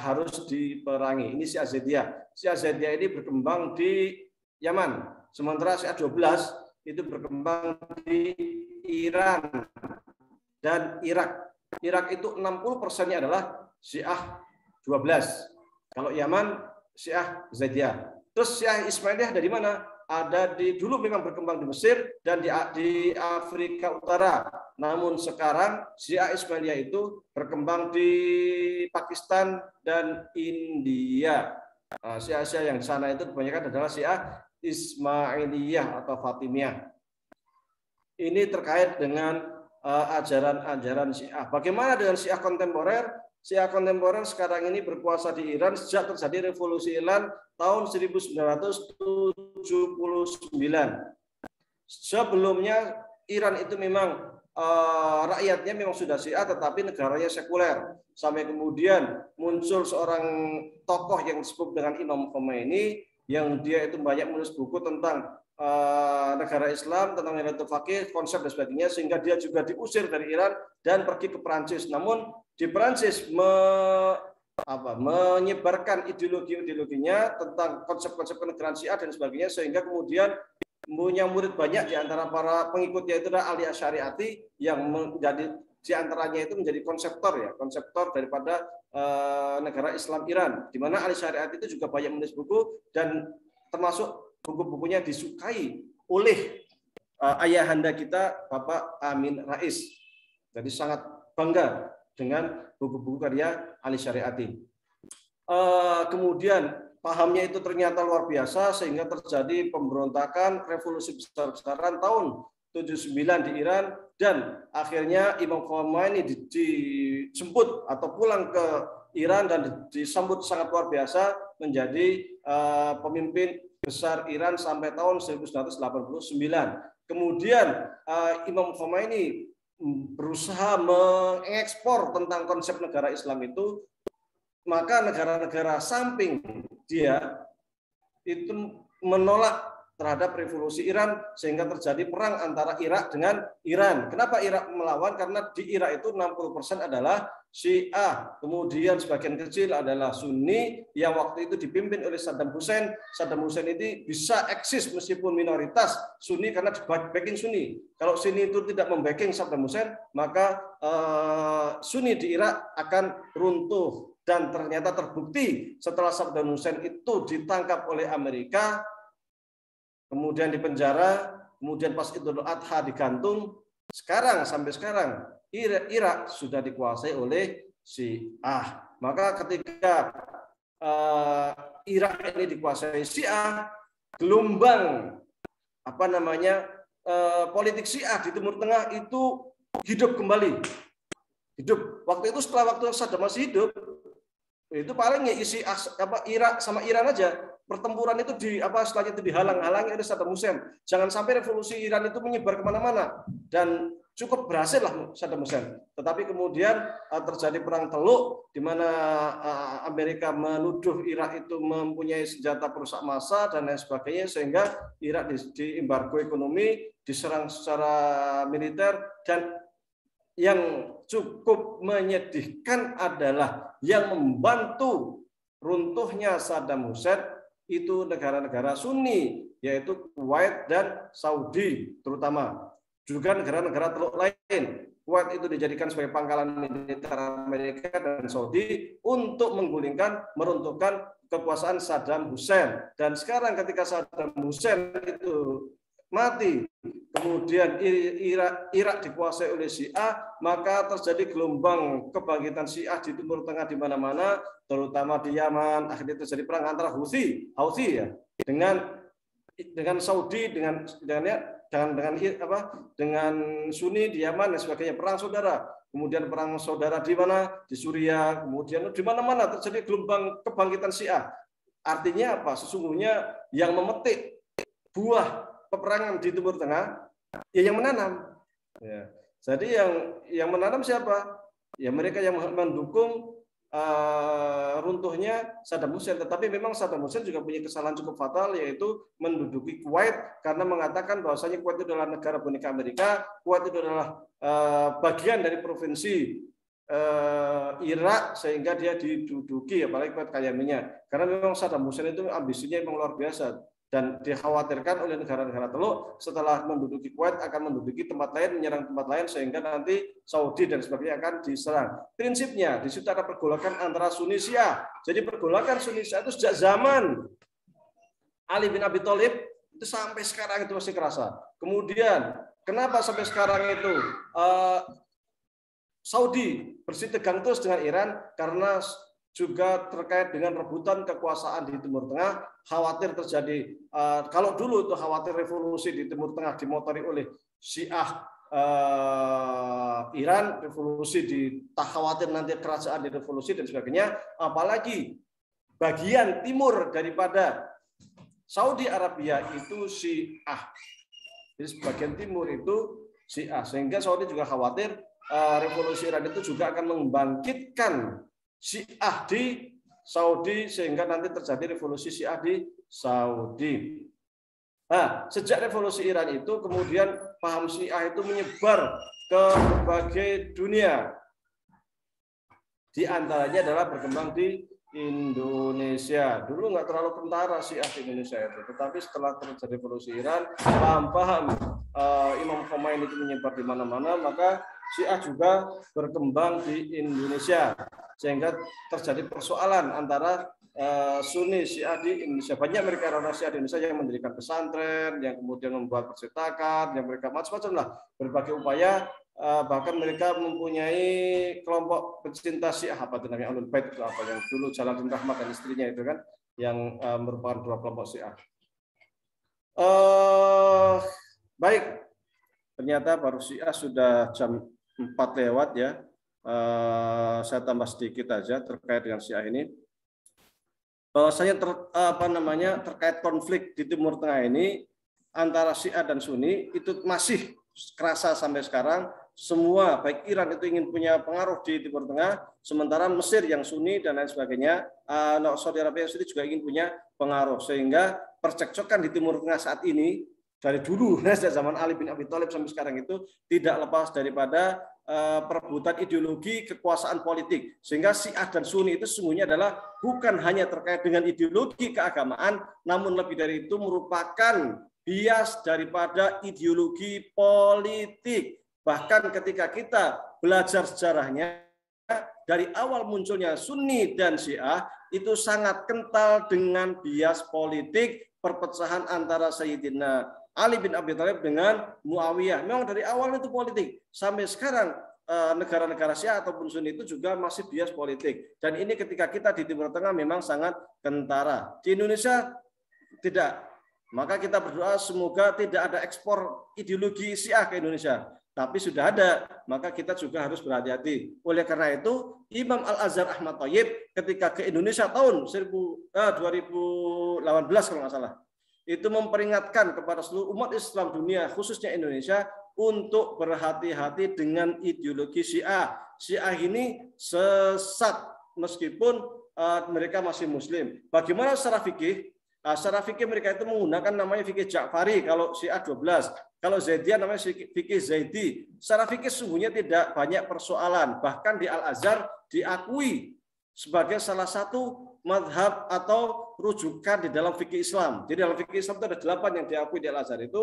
harus diperangi. Ini Syiah Zaidiyah. Syiah Zaidiyah ini berkembang di Yaman, sementara Syiah 12 itu berkembang di Iran dan Irak. Irak itu 60%-nya adalah Syiah 12. Kalau Yaman Syiah Zaidiyah. Terus Syiah Ismailiyah dari mana? Ada dulu memang berkembang di Mesir dan di Afrika Utara. Namun sekarang Syiah Ismailiyah itu berkembang di Pakistan dan India. Syiah yang di sana itu kebanyakan adalah Syiah Ismailiyah atau Fatimiyah. Ini terkait dengan ajaran-ajaran Syiah. Bagaimana dengan Syiah kontemporer? Syiah kontemporer sekarang ini berkuasa di Iran sejak terjadi revolusi Iran tahun 1979. Sebelumnya Iran itu memang rakyatnya memang sudah Syiah, tetapi negaranya sekuler. Sampai kemudian muncul seorang tokoh yang disebut dengan Imam Khomeini, yang dia itu banyak menulis buku tentang negara Islam, tentang nilai fakih, konsep dan sebagainya, sehingga dia juga diusir dari Iran dan pergi ke Perancis. Namun di Perancis menyebarkan ideologinya tentang konsep-konsep kenegaraan Syiah dan sebagainya, sehingga kemudian punya murid banyak di antara para pengikutnya itu adalah Ali Asy'ariyati yang menjadi di antaranya itu menjadi konseptor daripada negara Islam Iran, di mana Ali Asy'ariyati itu juga banyak menulis buku dan termasuk buku-bukunya disukai oleh ayahanda kita Bapak Amin Rais. Jadi sangat bangga dengan buku-buku karya Ali Asy'ariyati. Kemudian pahamnya itu ternyata luar biasa sehingga terjadi pemberontakan revolusi besar-besaran tahun 79 di Iran, dan akhirnya Imam Khomeini dijemput atau pulang ke Iran dan disambut sangat luar biasa menjadi pemimpin besar Iran sampai tahun 1989. Kemudian Imam Khomeini berusaha mengekspor tentang konsep negara Islam itu, maka negara-negara samping dia itu menolak terhadap revolusi Iran sehingga terjadi perang antara Irak dengan Iran. Kenapa Irak melawan? Karena di Irak itu 60% adalah Syiah, kemudian sebagian kecil adalah Sunni yang waktu itu dipimpin oleh Saddam Hussein. Saddam Hussein ini bisa eksis meskipun minoritas Sunni karena backing Sunni. Kalau Sunni itu tidak membacking Saddam Hussein, maka Sunni di Irak akan runtuh. Dan ternyata terbukti setelah Saddam Hussein itu ditangkap oleh Amerika, kemudian dipenjara, kemudian pas Idul Adha digantung. Sekarang sampai sekarang Irak sudah dikuasai oleh Syiah. Maka ketika Irak ini dikuasai Syiah, gelombang politik Syiah di Timur Tengah itu hidup kembali. Hidup. Waktu itu setelah waktu Saddam masih hidup, itu paling ya isi Irak sama Iran aja. Pertempuran itu setelah itu dihalang-halangi oleh Saddam Hussein. Jangan sampai revolusi Iran itu menyebar kemana-mana, dan cukup berhasil lah Saddam Hussein. Tetapi kemudian terjadi perang Teluk di mana Amerika menuduh Irak itu mempunyai senjata perusak massa dan lain sebagainya, sehingga Irak diembargo ekonomi, diserang secara militer. Dan yang cukup menyedihkan adalah yang membantu runtuhnya Saddam Hussein itu negara-negara Sunni, yaitu Kuwait dan Saudi terutama. Juga negara-negara Teluk lain. Kuwait itu dijadikan sebagai pangkalan militer Amerika dan Saudi untuk meruntuhkan kekuasaan Saddam Hussein. Dan sekarang ketika Saddam Hussein itu mati, kemudian Irak dikuasai oleh Syiah, maka terjadi gelombang kebangkitan Syiah di Timur Tengah di mana-mana, terutama di Yaman. Akhirnya terjadi perang antara Houthi ya, dengan Saudi, dengan Sunni di Yaman dan sebagainya, perang saudara. Kemudian perang saudara di mana? Di Suriah. Kemudian di mana-mana terjadi gelombang kebangkitan Syiah. Artinya apa? Sesungguhnya yang memetik buah peperangan di Timur Tengah ya yang menanam. Ya. Jadi yang menanam siapa? Ya mereka yang mendukung runtuhnya Saddam Hussein. Tetapi memang Saddam Hussein juga punya kesalahan cukup fatal, yaitu menduduki Kuwait karena mengatakan bahwasanya Kuwait itu adalah negara boneka Amerika. Kuwait itu adalah bagian dari provinsi Irak, sehingga dia diduduki, apalagi Kuwait kaya minyak. Karena memang Saddam Hussein itu ambisinya memang luar biasa. Dan dikhawatirkan oleh negara-negara Teluk setelah menduduki Kuwait akan menduduki tempat lain, menyerang tempat lain, sehingga nanti Saudi dan sebagainya akan diserang. Prinsipnya di situ ada pergolakan antara Sunni Syiah. Jadi pergolakan Sunni Syiah itu sejak zaman Ali bin Abi Thalib itu sampai sekarang itu masih kerasa. Kemudian kenapa sampai sekarang itu Saudi bersitegang terus dengan Iran? Karena juga terkait dengan rebutan kekuasaan di Timur Tengah, khawatir terjadi, kalau dulu itu khawatir revolusi di Timur Tengah dimotori oleh Syiah Iran, revolusi khawatir nanti kerajaan direvolusi dan sebagainya, apalagi bagian timur daripada Saudi Arabia itu Syiah. Jadi bagian timur itu Syiah, sehingga Saudi juga khawatir revolusi Iran itu juga akan membangkitkan Syiah di Saudi, sehingga nanti terjadi revolusi Syiah di Saudi. Nah, sejak revolusi Iran itu kemudian paham Syiah itu menyebar ke berbagai dunia. Di antaranya adalah berkembang di Indonesia. Dulu nggak terlalu kentara Syiah di Indonesia itu, tetapi setelah terjadi revolusi Iran, paham Imam Khomeini itu menyebar di mana-mana, maka Syiah juga berkembang di Indonesia, sehingga terjadi persoalan antara Sunni Syiah di Indonesia. Banyak mereka orang Syiah di Indonesia yang mendirikan pesantren, yang kemudian membuat percetakan, yang mereka macam-macam lah, berbagai upaya. Bahkan mereka mempunyai kelompok pecinta Syiah, apa itu namanya, Ahlul Bait itu apa, yang dulu Jalaluddin Rahmat dan istrinya itu kan, yang merupakan dua kelompok Syiah. Baik, Ternyata baru Syiah sudah jam 4 lewat ya. Saya tambah sedikit aja terkait dengan Syiah ini. Bahwasanya terkait konflik di Timur Tengah ini antara Syiah dan Sunni itu masih kerasa sampai sekarang. Semua baik Iran itu ingin punya pengaruh di Timur Tengah, sementara Mesir yang Sunni dan lain sebagainya, Saudi Arabia yang Sunni juga ingin punya pengaruh, sehingga percekcokan di Timur Tengah saat ini dari dulu sejak zaman Ali bin Abi Thalib sampai sekarang itu tidak lepas daripada perebutan ideologi kekuasaan politik, sehingga Syiah dan Sunni itu sesungguhnya adalah bukan hanya terkait dengan ideologi keagamaan, namun lebih dari itu merupakan bias daripada ideologi politik. Bahkan ketika kita belajar sejarahnya, dari awal munculnya Sunni dan Syiah itu sangat kental dengan bias politik, perpecahan antara Sayyidina Ali bin Abi Thalib dengan Muawiyah. Memang dari awal itu politik. Sampai sekarang negara-negara Syiah ataupun Sunni itu juga masih bias politik. Dan ini ketika kita di Timur Tengah memang sangat kentara. Di Indonesia tidak. Maka kita berdoa semoga tidak ada ekspor ideologi Syiah ke Indonesia. Tapi sudah ada, maka kita juga harus berhati-hati. Oleh karena itu, Imam Al-Azhar Ahmad Thayyib ketika ke Indonesia tahun 2018 kalau nggak salah, itu memperingatkan kepada seluruh umat Islam dunia, khususnya Indonesia, untuk berhati-hati dengan ideologi Syiah. Syiah ini sesat meskipun mereka masih Muslim. Bagaimana secara fikih? Secara fikih mereka itu menggunakan namanya fikih Ja'fari kalau Syiah 12. Kalau Zaidiyah namanya fikih Zaidi. Secara fikih sesungguhnya tidak banyak persoalan. Bahkan di Al-Azhar diakui sebagai salah satu madhab atau rujukan di dalam fikih Islam. Jadi dalam fikih Islam itu ada 8 yang diakui di Al-Azhar itu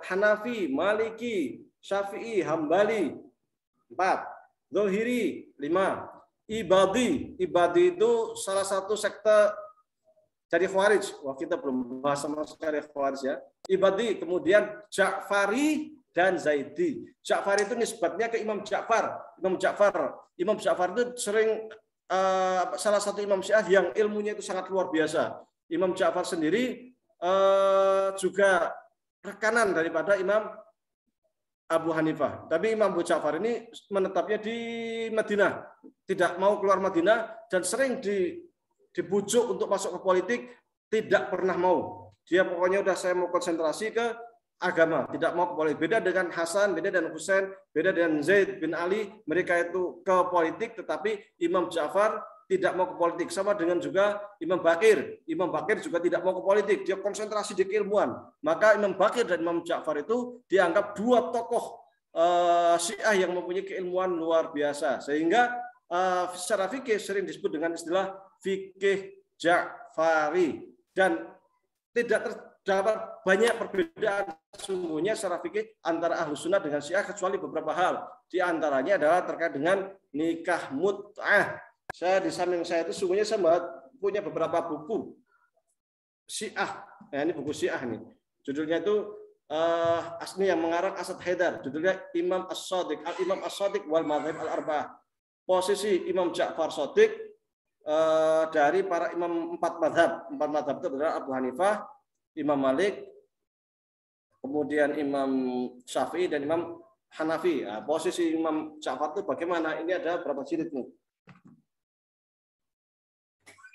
Hanafi, Maliki, Syafi'i, Hambali 4, Zohiri 5. Ibadi itu salah satu sekte dari Khawarij. Wah, kita belum bahas sama sekali Khawarij ya. Ibadi, kemudian Ja'fari dan Zaidi. Ja'fari itu nisbatnya ke Imam Ja'far. Imam Ja'far itu sering salah satu Imam Syiah yang ilmunya itu sangat luar biasa. Imam Ja'far sendiri juga rekanan daripada Imam Abu Hanifah. Tapi Imam Abu Ja'far ini menetapnya di Madinah, tidak mau keluar Madinah dan sering dibujuk untuk masuk ke politik, tidak pernah mau. Dia pokoknya udah saya mau konsentrasi ke agama, tidak mau ke politik. Beda dengan Hasan, beda dengan Husain, beda dengan Zaid bin Ali, mereka itu ke politik, tetapi Imam Ja'far tidak mau ke politik. Sama dengan juga Imam Bakir. Imam Bakir juga tidak mau ke politik. Dia konsentrasi di keilmuan. Maka Imam Bakir dan Imam Ja'far itu dianggap dua tokoh Syiah yang mempunyai keilmuan luar biasa. Sehingga secara fikih sering disebut dengan istilah fikih Ja'fari. Dan tidak terdapat banyak perbedaan sungguhnya secara fikih antara Ahlus Sunnah dengan Syiah kecuali beberapa hal. Di antaranya adalah terkait dengan nikah mut'ah. Saya di samping saya itu sungguhnya saya punya beberapa buku Syiah. Nah, ini buku Syiah nih. Judulnya itu asli yang mengarang Asad Haidar. Judulnya Imam As-Shadiq, Al-Imam As-Shadiq wal Madhab Al-Arba'ah. Posisi Imam Ja'far Shadiq dari para imam 4 madhab. 4 madhab itu adalah Abu Hanifah, Imam Malik, kemudian Imam Syafi'i dan Imam Hanafi. Nah, posisi Imam Ja'far itu bagaimana? Ini ada berapa jilid nih?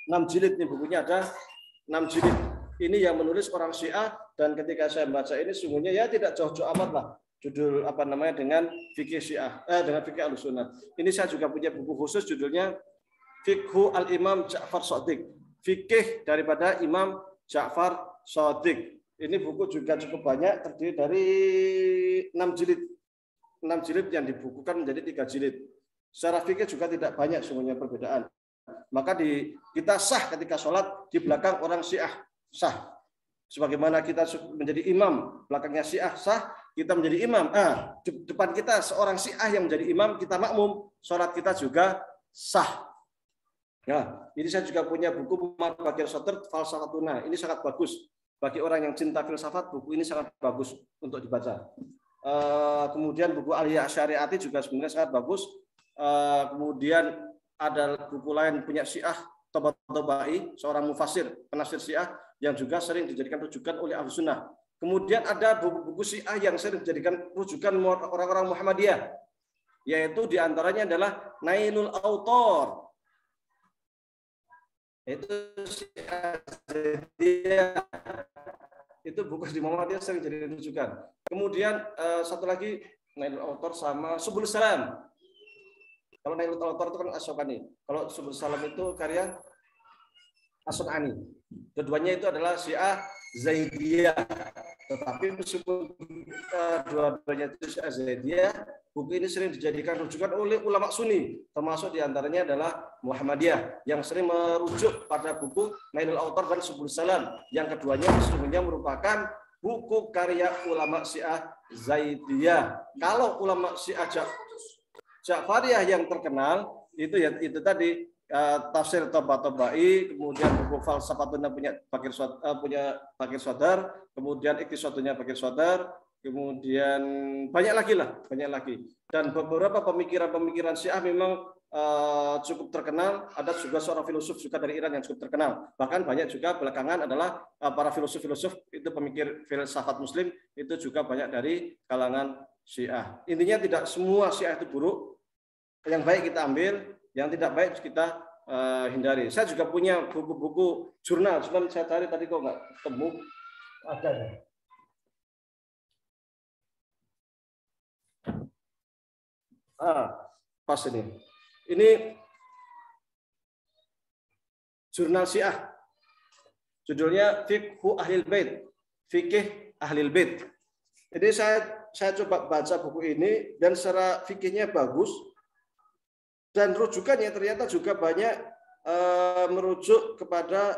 6 jilid nih bukunya, ada 6 jilid. Ini yang menulis orang Syiah, dan ketika saya baca ini sungguhnya ya tidak jauh-jauh amat lah. Judul apa namanya dengan fikih Syiah, dengan fikih Ahlus Sunnah. Ini saya juga punya buku khusus judulnya Fiqhu Al-Imam Ja'far Shadiq. Fikih daripada Imam Ja'far Shadiq. Ini buku juga cukup banyak, terdiri dari 6 jilid. 6 jilid yang dibukukan menjadi 3 jilid. Secara fikih juga tidak banyak sungguhnya perbedaan. Maka kita sah ketika sholat di belakang orang Syiah, sah. Sebagaimana kita menjadi imam, belakangnya Syiah sah, kita menjadi imam. Depan kita seorang Syiah yang menjadi imam, kita makmum, sholat kita juga sah. Ya, ini saya juga punya buku Marbakir Sotr Falsafatuna. Ini sangat bagus bagi orang yang cinta filsafat. Buku ini sangat bagus untuk dibaca. Kemudian buku Al-Ihya Syariati juga sebenarnya sangat bagus. Kemudian ada buku lain punya Syiah Tabatabai, seorang mufassir penafsir Syiah yang juga sering dijadikan rujukan oleh Ahlus Sunnah. Kemudian ada buku-buku Syiah yang sering dijadikan rujukan orang-orang Muhammadiyah, yaitu diantaranya adalah Nailul Autor. Itu Syiah Zaidiyah. Itu buku di Muhammadiyah sering jadi rujukan. Kemudian satu lagi Nailul Autor sama Subul Salam. Kalau Nailul Autor itu kan Asyokani. Kalau Subul Salam itu karya As-Sun'ani. Keduanya itu adalah Syiah Zaidiyah. Tetapi meskipun dua-duanya itu Syiah Zaidiyah, buku ini sering dijadikan rujukan oleh ulama Sunni, termasuk diantaranya adalah Muhammadiyah yang sering merujuk pada buku Nailul Autor dan Subul Salam. Yang keduanya sesungguhnya merupakan buku karya ulama Syiah Zaidiyah. Kalau ulama Syiah Ja'fariyah yang terkenal itu ya itu tadi tafsir Tabatabai, kemudian buku falsafatnya punya Bakir Sodar, kemudian Iqtisodnya Bakir Sodar, kemudian banyak lagi. Dan beberapa pemikiran Syiah memang cukup terkenal. Ada juga seorang filosof juga dari Iran yang cukup terkenal. Bahkan banyak juga belakangan adalah para filosof itu pemikir filsafat Muslim itu juga banyak dari kalangan Syiah. Intinya tidak semua Syiah itu buruk. Yang baik kita ambil, yang tidak baik kita hindari. Saya juga punya buku-buku jurnal, cuman saya cari tadi kok nggak ketemu. Ada. Pas ini. Ini jurnal Syiah. Judulnya Fiqhu Ahlil Bait. Fikih Ahlil Bait. Jadi saya coba baca buku ini dan secara fikihnya bagus. Dan rujukannya ternyata juga banyak merujuk kepada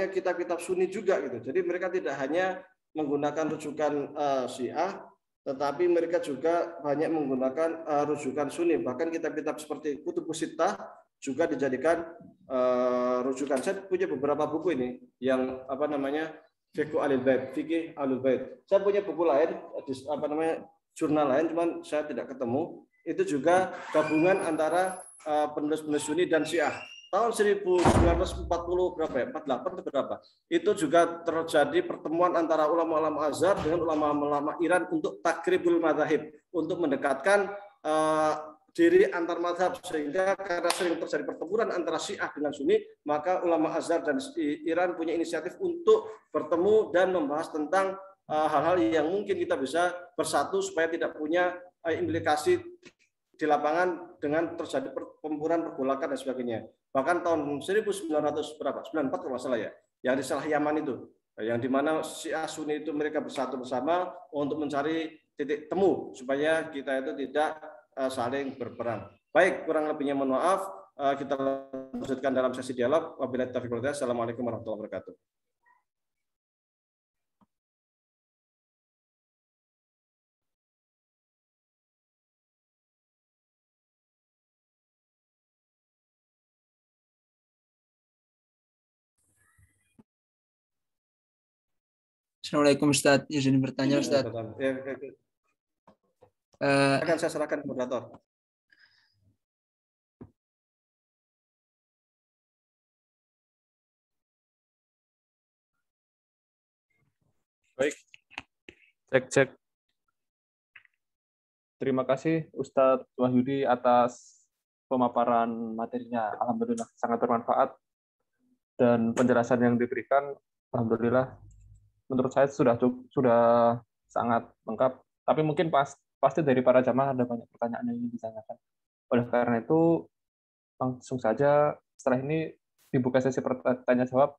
kitab-kitab Sunni juga gitu. Jadi mereka tidak hanya menggunakan rujukan Syiah, tetapi mereka juga banyak menggunakan rujukan Sunni. Bahkan kitab-kitab seperti Kutubus Sittah juga dijadikan rujukan. Saya punya beberapa buku ini yang Fiqhu Ahlil Bait, Fikih Ahlul Bait. Saya punya buku lain, jurnal lain, cuman saya tidak ketemu. Itu juga gabungan antara penulis-penulis Sunni dan Syiah. Tahun 1940 berapa ya? 48 atau berapa? Itu juga terjadi pertemuan antara ulama-ulama Azhar dengan ulama-ulama Iran untuk takribul madzhab, untuk mendekatkan diri antar mazhab, sehingga karena sering terjadi pertempuran antara Syiah dengan Sunni, maka ulama Azhar dan Iran punya inisiatif untuk bertemu dan membahas tentang hal-hal yang mungkin kita bisa bersatu supaya tidak punya implikasi di lapangan dengan terjadi pertempuran, pergolakan dan sebagainya. Bahkan tahun 1994 kalau masalah ya, yang di Salah Yaman itu, yang di mana Syiah Sunni itu mereka bersatu bersama untuk mencari titik temu supaya kita itu tidak saling berperang. Baik, kurang lebihnya mohon maaf. Kita lanjutkan dalam sesi dialog. Wabillahi taufiq wal hidayah. Assalamualaikum warahmatullahi wabarakatuh. Assalamualaikum Ustadz, izin bertanya Ustadz. Akan saya serahkan ke moderator. Baik, cek. Terima kasih Ustadz Wahyudi atas pemaparan materinya. Alhamdulillah sangat bermanfaat dan penjelasan yang diberikan, alhamdulillah, menurut saya sudah sangat lengkap. Tapi mungkin pasti dari para jamaah ada banyak pertanyaan yang ingin ditanyakan. Oleh karena itu, langsung saja setelah ini dibuka sesi pertanyaan jawab.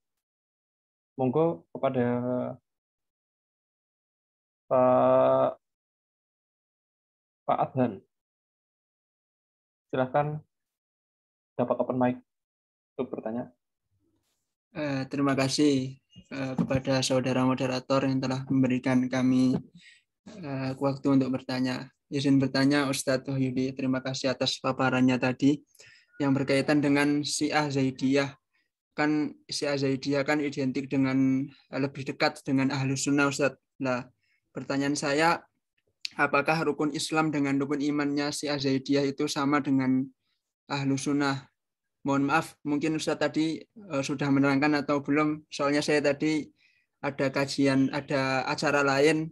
Monggo kepada Pak Adhan. Silahkan dapat open mic untuk bertanya. Terima kasih kepada saudara moderator yang telah memberikan kami waktu untuk bertanya. Izin bertanya Ustadz Wahyudi, terima kasih atas paparannya tadi yang berkaitan dengan Syiah Zaidiyah. Kan Syiah Zaidiyah kan identik dengan lebih dekat dengan Ahlus Sunnah Ustadz. Nah, pertanyaan saya, apakah rukun Islam dengan rukun imannya Syiah Zaidiyah itu sama dengan Ahlus Sunnah? Mohon maaf, mungkin Ustadz tadi sudah menerangkan atau belum, soalnya saya tadi ada kajian, ada acara lain,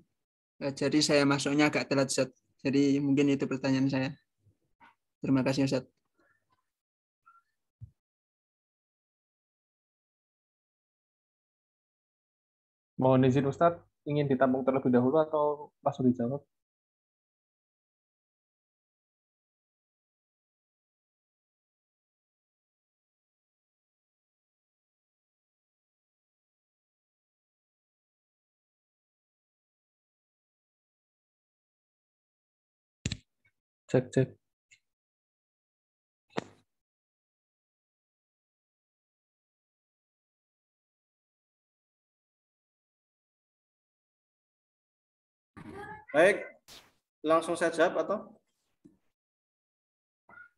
jadi saya masuknya agak telat, Ustaz. Jadi mungkin itu pertanyaan saya. Terima kasih, Ustaz. Mohon izin Ustadz, ingin ditampung terlebih dahulu atau langsung dijawab? Cek, cek. Baik, langsung saya jawab atau?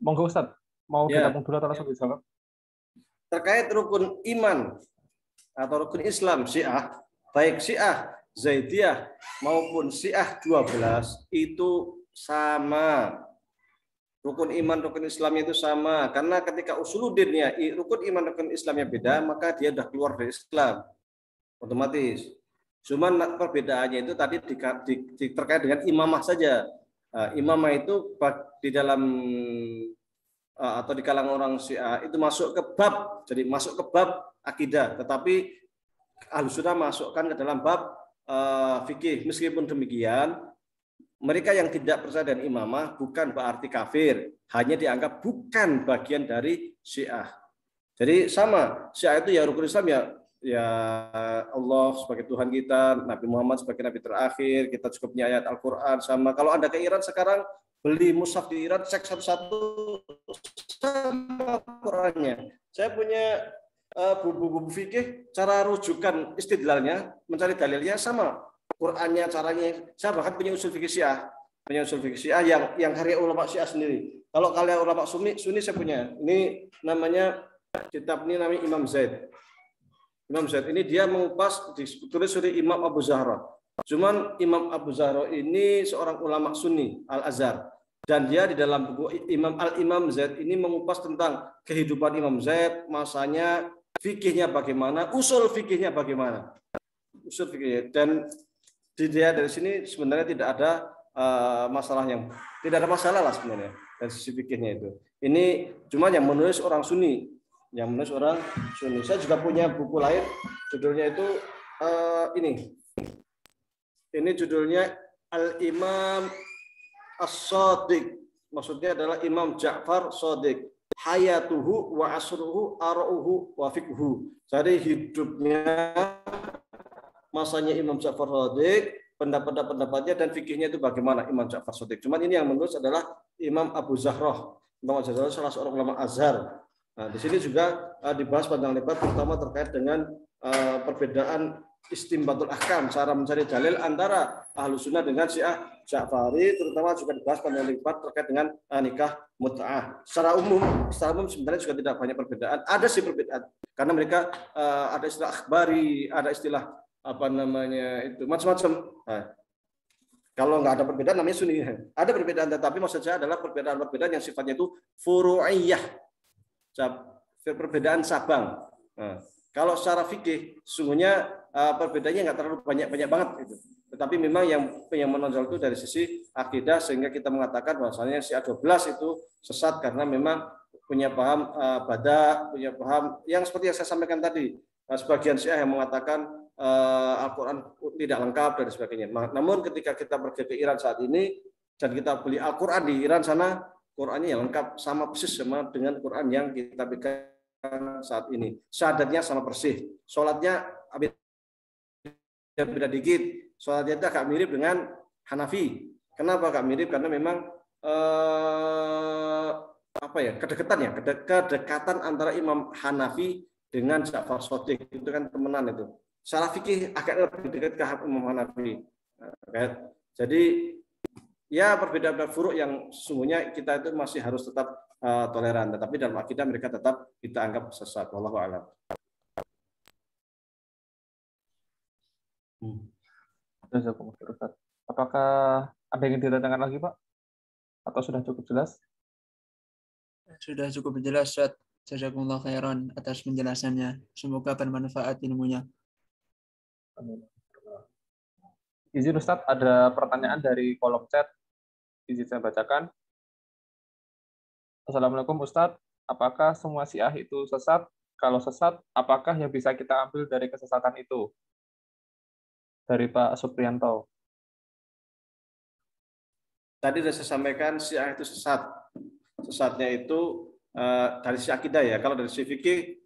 Monggo Ustadz, mau Ya. ditampung dulu atau langsung dijawab? Terkait rukun iman atau rukun Islam Syiah, baik Syiah Zaidiyah maupun Syiah 12 itu sama. Rukun iman, rukun Islamnya itu sama. Karena ketika usuluddinnya, rukun iman, rukun Islamnya beda, maka dia sudah keluar dari Islam. Otomatis. Cuman perbedaannya itu tadi terkait dengan imamah saja. Imamah itu di dalam atau di kalangan orang Syiah itu masuk ke bab, jadi masuk ke bab akidah. Tetapi Ahlussunnah masukkan ke dalam bab fikih. Meskipun demikian, mereka yang tidak percaya dengan imamah bukan berarti kafir, hanya dianggap bukan bagian dari Syiah. Jadi sama, Syiah itu ya rukun Islam ya Allah sebagai Tuhan kita, Nabi Muhammad sebagai Nabi terakhir, kita cukup punya ayat Al-Quran sama. Kalau Anda ke Iran sekarang, beli mushaf di Iran, cek satu-satu sama Qurannya. Saya punya buku-buku fikih, cara rujukan istidlalnya, mencari dalilnya sama. Qurannya, caranya, saya bahkan punya usul fikih Syiah, yang karya ulama Syiah sendiri. Kalau kalian ulama Sunni saya punya. Ini namanya kitab ini namanya Imam Zaid. Imam Zaid ini dia mengupas ditulis oleh Imam Abu Zahra. Cuman Imam Abu Zahra ini seorang ulama Sunni Al-Azhar, dan dia di dalam buku Imam Zaid ini mengupas tentang kehidupan Imam Zaid, masanya, fikihnya bagaimana, usul fikihnya bagaimana. Usul fikihnya, dan dia dari sini sebenarnya tidak ada masalah lah sebenarnya dari sisi fikihnya itu. Ini cuma yang menulis orang Sunni, Saya juga punya buku lain, judulnya itu ini judulnya Al-Imam As-Shadiq. Maksudnya adalah Imam Ja'far Shadiq. Hayatuhu wa asruhu ara'uhu wa fiqhu. Jadi hidupnya, masanya Imam Ja'far Shadiq, pendapatnya dan fikihnya itu bagaimana Imam Ja'far Shadiq. Cuman ini yang menulis adalah Imam Abu Zahrah. Imam Abu Zahrah salah seorang ulama Azhar. Nah, di sini juga dibahas panjang lebar, terutama terkait dengan perbedaan istimbatul ahkam, cara mencari dalil antara Ahlussunnah dengan Syiah Ja'fari, terutama juga dibahas panjang lebar terkait dengan nikah mut'ah. Secara umum sebenarnya juga tidak banyak perbedaan. Ada sih perbedaan, karena mereka ada istilah akhbari, ada istilah itu macam-macam. Nah, kalau nggak ada perbedaan namanya Sunni. Ada perbedaan, tetapi maksud saya adalah perbedaan yang sifatnya itu furu'iyah, perbedaan cabang. Nah, kalau secara fikih sungguhnya perbedaannya nggak terlalu banyak banget itu. Tetapi memang yang menonjol itu dari sisi akidah, sehingga kita mengatakan bahwasanya Syiah 12 itu sesat karena memang punya paham bada, punya paham yang seperti yang saya sampaikan tadi. Sebagian Syiah yang mengatakan Al-Quran tidak lengkap dan sebagainya. Namun ketika kita pergi ke Iran saat ini dan kita beli Al-Quran di Iran sana, Qurannya yang lengkap, sama persis sama dengan Quran yang kita pegang saat ini. Syahadatnya sama persis. Sholatnya beda dikit. Sholatnya itu agak mirip dengan Hanafi. Kenapa agak mirip? Karena memang kedekatan antara Imam Hanafi dengan Ja'far Shadiq itu kan temenan itu. Secara fikih agak lebih dekat ke Imam Hanafi. Jadi ya perbedaan furuk yang sesungguhnya kita itu masih harus tetap toleran, tetapi dalam akidah mereka tetap kita anggap sesat. Wallahu a'lam. Apakah ada yang ditanyakan lagi, Pak? Atau sudah cukup jelas? Sudah cukup jelas, Ustaz. Jazakumullah khairan atas penjelasannya. Semoga bermanfaat ilmunya. Izin Ustadz, ada pertanyaan dari kolom chat. Izin saya bacakan. Assalamualaikum Ustadz, apakah semua Syiah itu sesat? Kalau sesat, apakah yang bisa kita ambil dari kesesatan itu? Dari Pak Supriyanto. Tadi sudah saya sampaikan Syiah itu sesat. Sesatnya itu dari sisi akidah ya. Kalau dari sisi fikih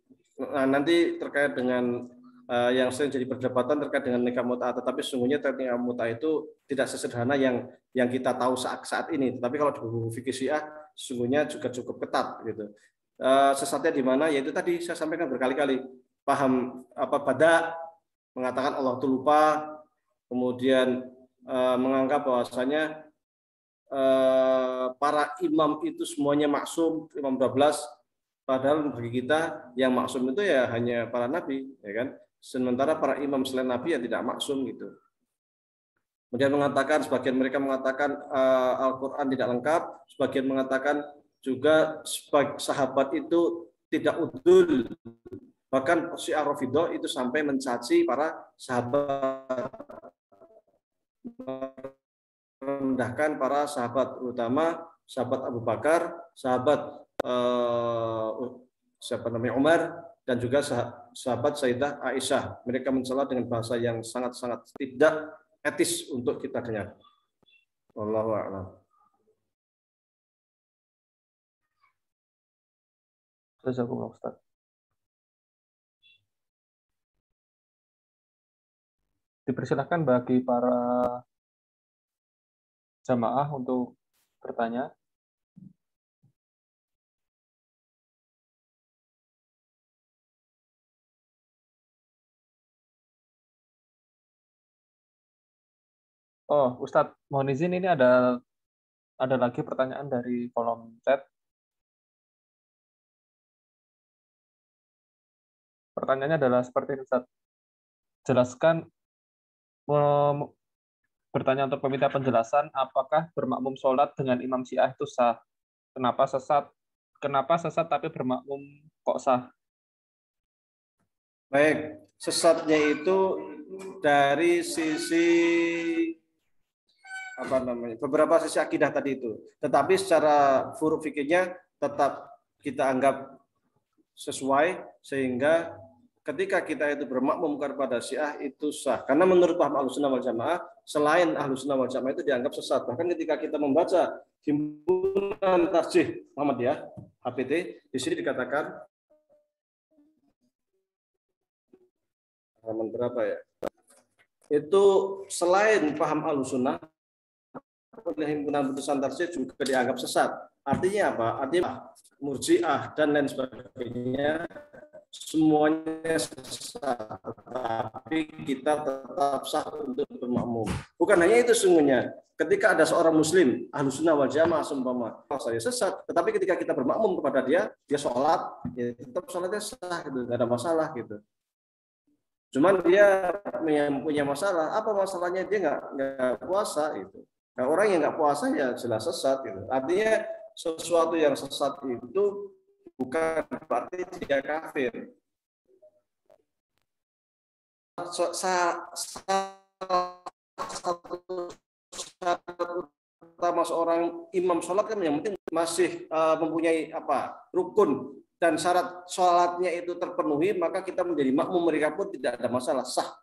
nanti terkait dengan yang sering jadi perdebatan terkait dengan nikah mut'ah, tetapi sesungguhnya nikah mut'ah itu tidak sesederhana yang kita tahu saat ini. Tapi kalau di buku fikih Syiah sesungguhnya juga cukup ketat gitu. Sesatnya di mana? Yaitu tadi saya sampaikan berkali-kali, paham bada, mengatakan Allah itu lupa, kemudian menganggap bahwasanya para imam itu semuanya maksum, imam 12, padahal bagi kita yang maksum itu ya hanya para nabi, ya kan? Sementara para imam selain nabi ya tidak maksum gitu. Kemudian mengatakan, sebagian mereka mengatakan Al-Quran tidak lengkap, sebagian mengatakan juga sahabat itu tidak udul. Bahkan Syiah Rafidhah itu sampai mencaci para sahabat, merendahkan para sahabat, terutama sahabat Abu Bakar, sahabat Umar, dan juga sahabat Sayyidah Aisyah. Mereka mencela dengan bahasa yang sangat-sangat tidak etis untuk kita dengar. Wallahu a'lam. Jazakumullah Ustaz. Dipersilakan bagi para jamaah untuk bertanya. Oh, Ustadz, mohon izin, ini ada lagi pertanyaan dari kolom chat. Pertanyaannya adalah seperti ini, Ustadz. Jelaskan, bertanya untuk meminta penjelasan, apakah bermakmum sholat dengan imam Syiah itu sah? Kenapa sesat? Kenapa sesat tapi bermakmum kok sah? Baik, sesatnya itu dari sisi beberapa sisi akidah tadi itu. Tetapi secara furu fikihnya tetap kita anggap sesuai, sehingga ketika kita itu bermakmum kepada Syiah itu sah. Karena menurut paham Ahlussunnah wal Jamaah, selain Ahlussunnah wal Jamaah itu dianggap sesat. Bahkan ketika kita membaca Himpunan Tarjih Muhammadiyah HPT, di sini dikatakan halaman berapa ya? Itu selain paham Ahlussunnah, Himpunan Putusan Tarjih juga dianggap sesat. Artinya apa? Artinya Murji'ah dan lain sebagainya semuanya sesat, tapi kita tetap sah untuk bermakmum. Bukan hanya itu, sesungguhnya ketika ada seorang muslim Ahlussunnah wal Jamaah seumpama saya sesat, tetapi ketika kita bermakmum kepada dia sholat, ya tetap sholatnya sah, gitu, nggak ada masalah gitu. Cuman dia punya masalah. Apa masalahnya? Dia nggak puasa itu. Nah, orang yang nggak puasa ya jelas sesat gitu. Artinya sesuatu yang sesat itu bukan berarti dia kafir. Satu utama seorang imam sholat kan yang penting masih mempunyai rukun dan syarat sholatnya itu terpenuhi, maka kita menjadi makmum mereka pun tidak ada masalah, sah.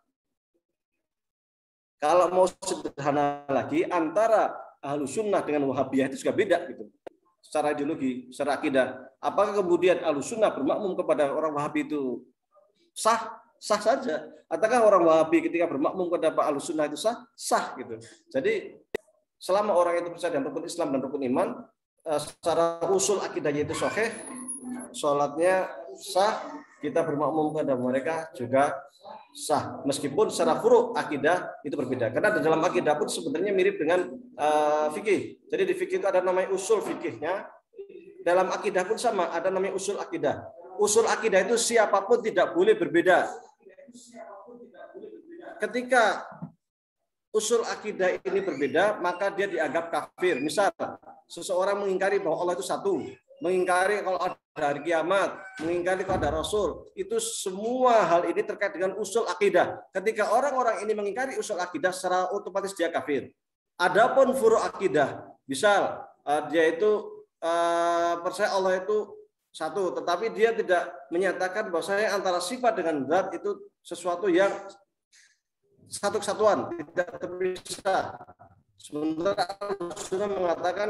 Kalau mau sederhana lagi, antara Ahlussunnah dengan Wahabiyah itu juga beda gitu. Secara ideologi, secara akidah. Apakah kemudian Ahlussunnah bermakmum kepada orang Wahabi itu sah? Sah saja. Ataukah orang Wahabi ketika bermakmum kepada Ahlussunnah itu sah? Sah gitu. Jadi selama orang itu percaya dengan rukun Islam dan rukun iman, secara usul akidahnya itu sahih, sholatnya sah, kita bermakmum kepada mereka juga sah. Meskipun secara furu' akidah itu berbeda. Karena di dalam akidah pun sebenarnya mirip dengan fikih. Jadi di fikih itu ada namanya usul fikihnya. Dalam akidah pun sama, ada namanya usul akidah. Usul akidah itu siapapun tidak boleh berbeda. Ketika usul akidah ini berbeda, maka dia dianggap kafir. Misal, seseorang mengingkari bahwa Allah itu satu, mengingkari kalau ada hari kiamat, mengingkari kepada Rasul. Itu semua hal ini terkait dengan usul akidah. Ketika orang-orang ini mengingkari usul akidah, secara otomatis dia kafir. Adapun furu' akidah, misal dia itu percaya Allah itu satu, tetapi dia tidak menyatakan bahwasanya antara sifat dengan zat itu sesuatu yang satu kesatuan, tidak terpisah. Sementara Al-Sunnah mengatakan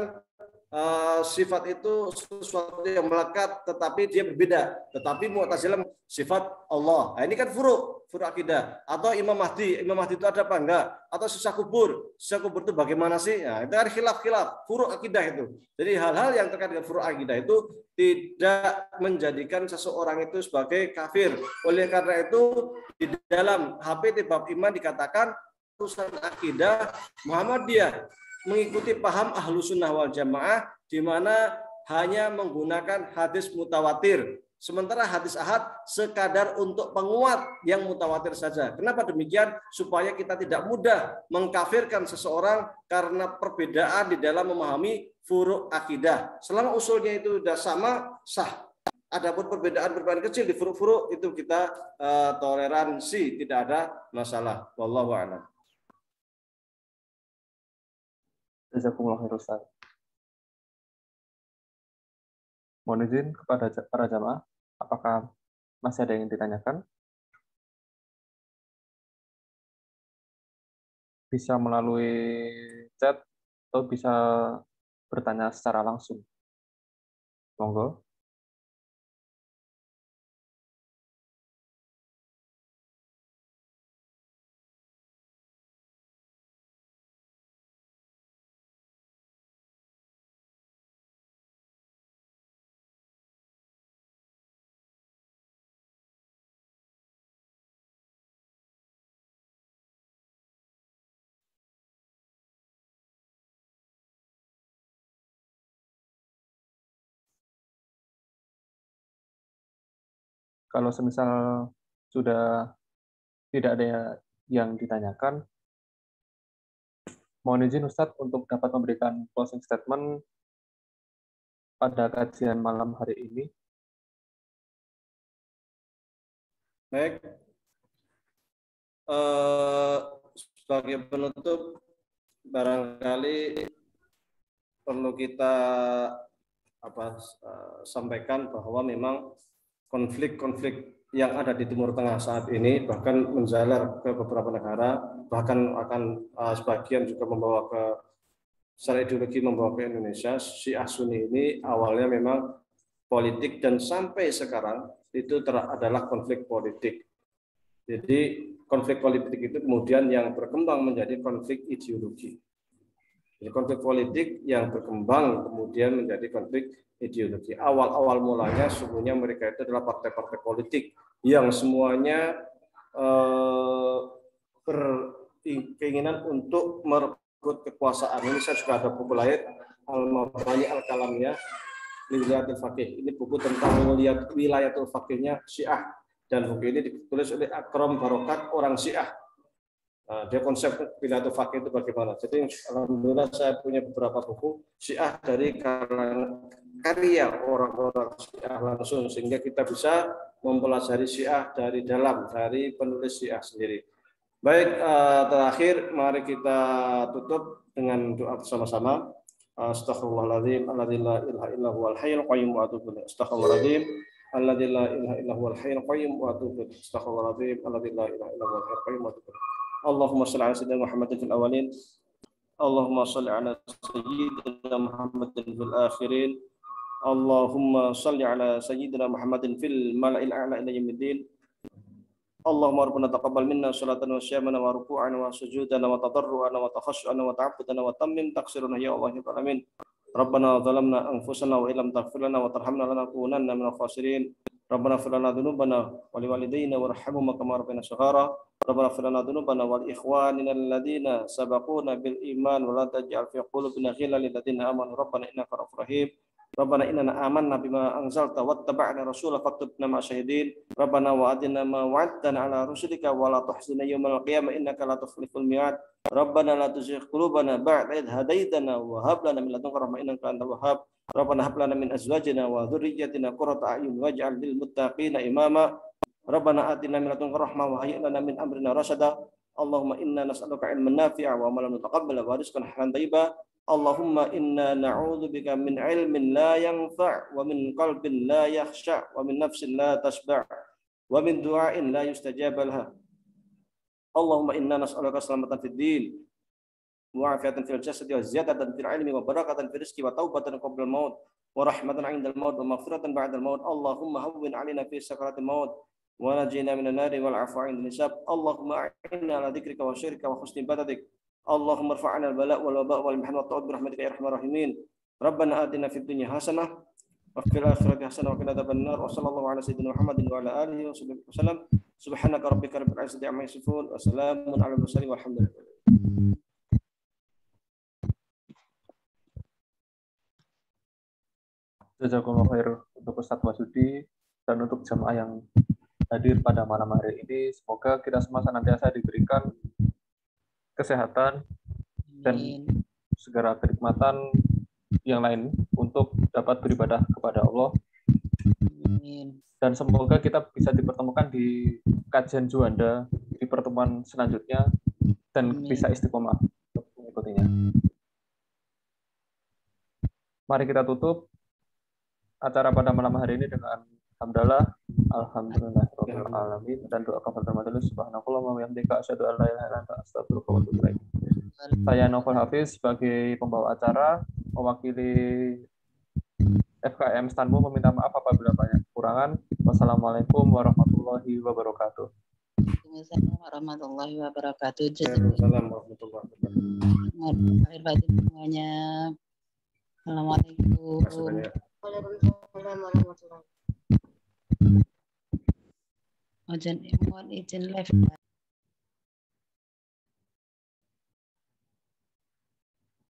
sifat itu sesuatu yang melekat, tetapi dia berbeda. Tetapi Mu'tazilah sifat Allah. Nah, ini kan furu' akidah. Atau Imam Mahdi itu ada apa enggak? Atau sisa kubur itu bagaimana sih? Nah, itu kan khilaf furu' akidah itu. Jadi hal-hal yang terkait dengan furu' akidah itu tidak menjadikan seseorang itu sebagai kafir. Oleh karena itu di dalam HPT bab iman dikatakan urusan akidah Muhammadiyah mengikuti paham ahlu sunnah wal jamaah, di mana hanya menggunakan hadis mutawatir. Sementara hadis ahad sekadar untuk penguat yang mutawatir saja. Kenapa demikian? Supaya kita tidak mudah mengkafirkan seseorang karena perbedaan di dalam memahami furu' akidah. Selama usulnya itu sudah sama, sah. Adapun perbedaan kecil di furu' itu kita toleransi, tidak ada masalah. Wallahu a'lam. Jazakumullah khair Ustaz. Mohon izin kepada para jamaah, apakah masih ada yang ditanyakan? Bisa melalui chat atau bisa bertanya secara langsung. Monggo. Kalau semisal sudah tidak ada yang ditanyakan, mohon izin Ustadz untuk dapat memberikan closing statement pada kajian malam hari ini. Baik. Sebagai penutup, barangkali perlu kita sampaikan bahwa memang konflik-konflik yang ada di Timur Tengah saat ini bahkan menjalar ke beberapa negara, bahkan akan sebagian juga membawa ke secara ideologi membawa ke Indonesia. Syiah Sunni ini awalnya memang politik dan sampai sekarang itu adalah konflik politik. Jadi konflik politik itu kemudian yang berkembang menjadi konflik ideologi. Jadi konflik politik yang berkembang kemudian menjadi konflik ideologi. Awal-awal mulanya sesungguhnya mereka itu adalah partai-partai politik yang semuanya berkeinginan untuk merebut kekuasaan. Ini saya juga ada buku lain Al-Mabani Al-Kalamiyah Wilayatul Faqih. Ini buku tentang wilayatul faqihnya Syiah, dan buku ini ditulis oleh Akram Barokat, orang Syiah. Dia konsep wilayatul faqih itu bagaimana. Jadi alhamdulillah saya punya beberapa buku Syiah dari kalangan karya orang-orang Syiah langsung, sehingga kita bisa mempelajari Syiah dari dalam, dari penulis Syiah sendiri. Baik, terakhir mari kita tutup dengan doa bersama-sama. Astaghfirullahaladzim, alladzi la ilaha illa huwal hayyul qayyum wa atubu ilaih. Astaghfirullahaladzim, alladzi la ilaha illa huwal hayyul qayyum wa atubu ilaih. Astaghfirullahaladzim, alladzi la ilaha illa huwal hayyul qayyum wa atubu ilaih. Allahumma shalli ala sayyidina Muhammadin fil awwalin. Allahumma shalli ala sayyidina Muhammadin fil akhirin. Allahumma shalli ala sayyidina Muhammadin fil mala'il a'la ila yaumiddin. Allahumma rabbana taqabbal minna sholatan wa syamana wa ruku'ana wa sujudana wa tadarru'ana wa takhashu'ana wa ta'abbudana wa tammim taqsiruna ya Allah ya alamin. Rabbana zalamna anfusana wa illam taghfir lana wa tarhamna lanakunanna minal khasirin. Rabbana ighfir lana dhunubana wa liwalidayna warhamhum kama rabbayana shaghara. Rabbana ighfir lana dhunubana wa li ikhwanina alladhina sabaquna bil iman wa la taj'al fi qulubina ghillan lil ladzina amanu rabbana innaka ra'ufur rahim. Rabbana innana amanna bima anzalta wattaba'na rasula faktubna ma'asyahidin. Rabbana wa atina ma wa'adtana ala rusulika wa la tuhzina yawmal qiyamah innaka la tukhliful mi'ad. Rabbana la tuzigh qulubana ba'da idh hadaitana wa hab lana min ladunka rahmah innaka antal wahhab. Rabbana hab lana min azwajina wa dhurriyyatina qurrata a'yun waj'al lil muttaqina imama. Rabbana atina min ladunka rahmah wa hayyi' lana min amrina rasyada. Allahumma inna nas'aluka ilman nafi'a wa amalan mutaqabbala wa rizqan halalan thayyiba. Allahumma inna na'udzubika min ilmin la yanfa' wa min qalbin la yakhsha' wa min nafsin la tashba' wa min du'ain la yustajab laha. Allahumma inna nas'aluka salamatan fid din wa afiatan fil jasadi wa ziyadatan fil ilmi wa barakatan fil rizqi wa taubatan qabla al-maut wa rahmatan 'inda al-maut wa maghfiratan ba'da al-maut. Allahumma hawwin 'alaina fi sakaratil maut wa najina minan nari wal 'afwa 'inda al-hisab. Allahumma a'inna 'ala dzikrika wa syukrika wa husni ibadatik. Allahumma rfa'na al-bala' wal waba' wal mihn wa ta'ud bi rahmatika ya arhamar rahimin. Rabbana atina fid dunya hasanah wa fil akhirati hasanah wa qina adzabannar. Wa sallallahu ala sayyidina Muhammadin wa ala alihi wa sahbihi wasallam. Subhanaka rabbika rabbil izzati amma yasifun wa salamun alal mursalin walhamdulillah. Jazakumullah khair untuk Ustadz Wahyudi dan untuk jamaah yang hadir pada malam hari ini. Semoga kita semua senantiasa diberikan kesehatan dan segala kenikmatan yang lain untuk dapat beribadah kepada Allah. Dan semoga kita bisa dipertemukan di kajian Juanda di pertemuan selanjutnya dan bisa istiqomah untuk mengikutinya. Mari kita tutup acara pada malam hari ini dengan hamdalah, alhamdulillahirabbil alamin, dan doa kafaratul majelis. Subhanallahi wa bihamdihi asyhadu an la ilaha illa anta astaghfiruka wa atubu ilaik. Saya Novel Hafiz sebagai pembawa acara mewakili FKM Istanbul meminta maaf apabila banyak kekurangan. Wassalamualaikum warahmatullahi wabarakatuh. Waalaikumsalam warahmatullahi wabarakatuh. Waalaikumsalam warahmatullahi wabarakatuh. Akhir batin semuanya. Assalamualaikum. Waalaikumsalam warahmatullahi wabarakatuh. Mohon izin live.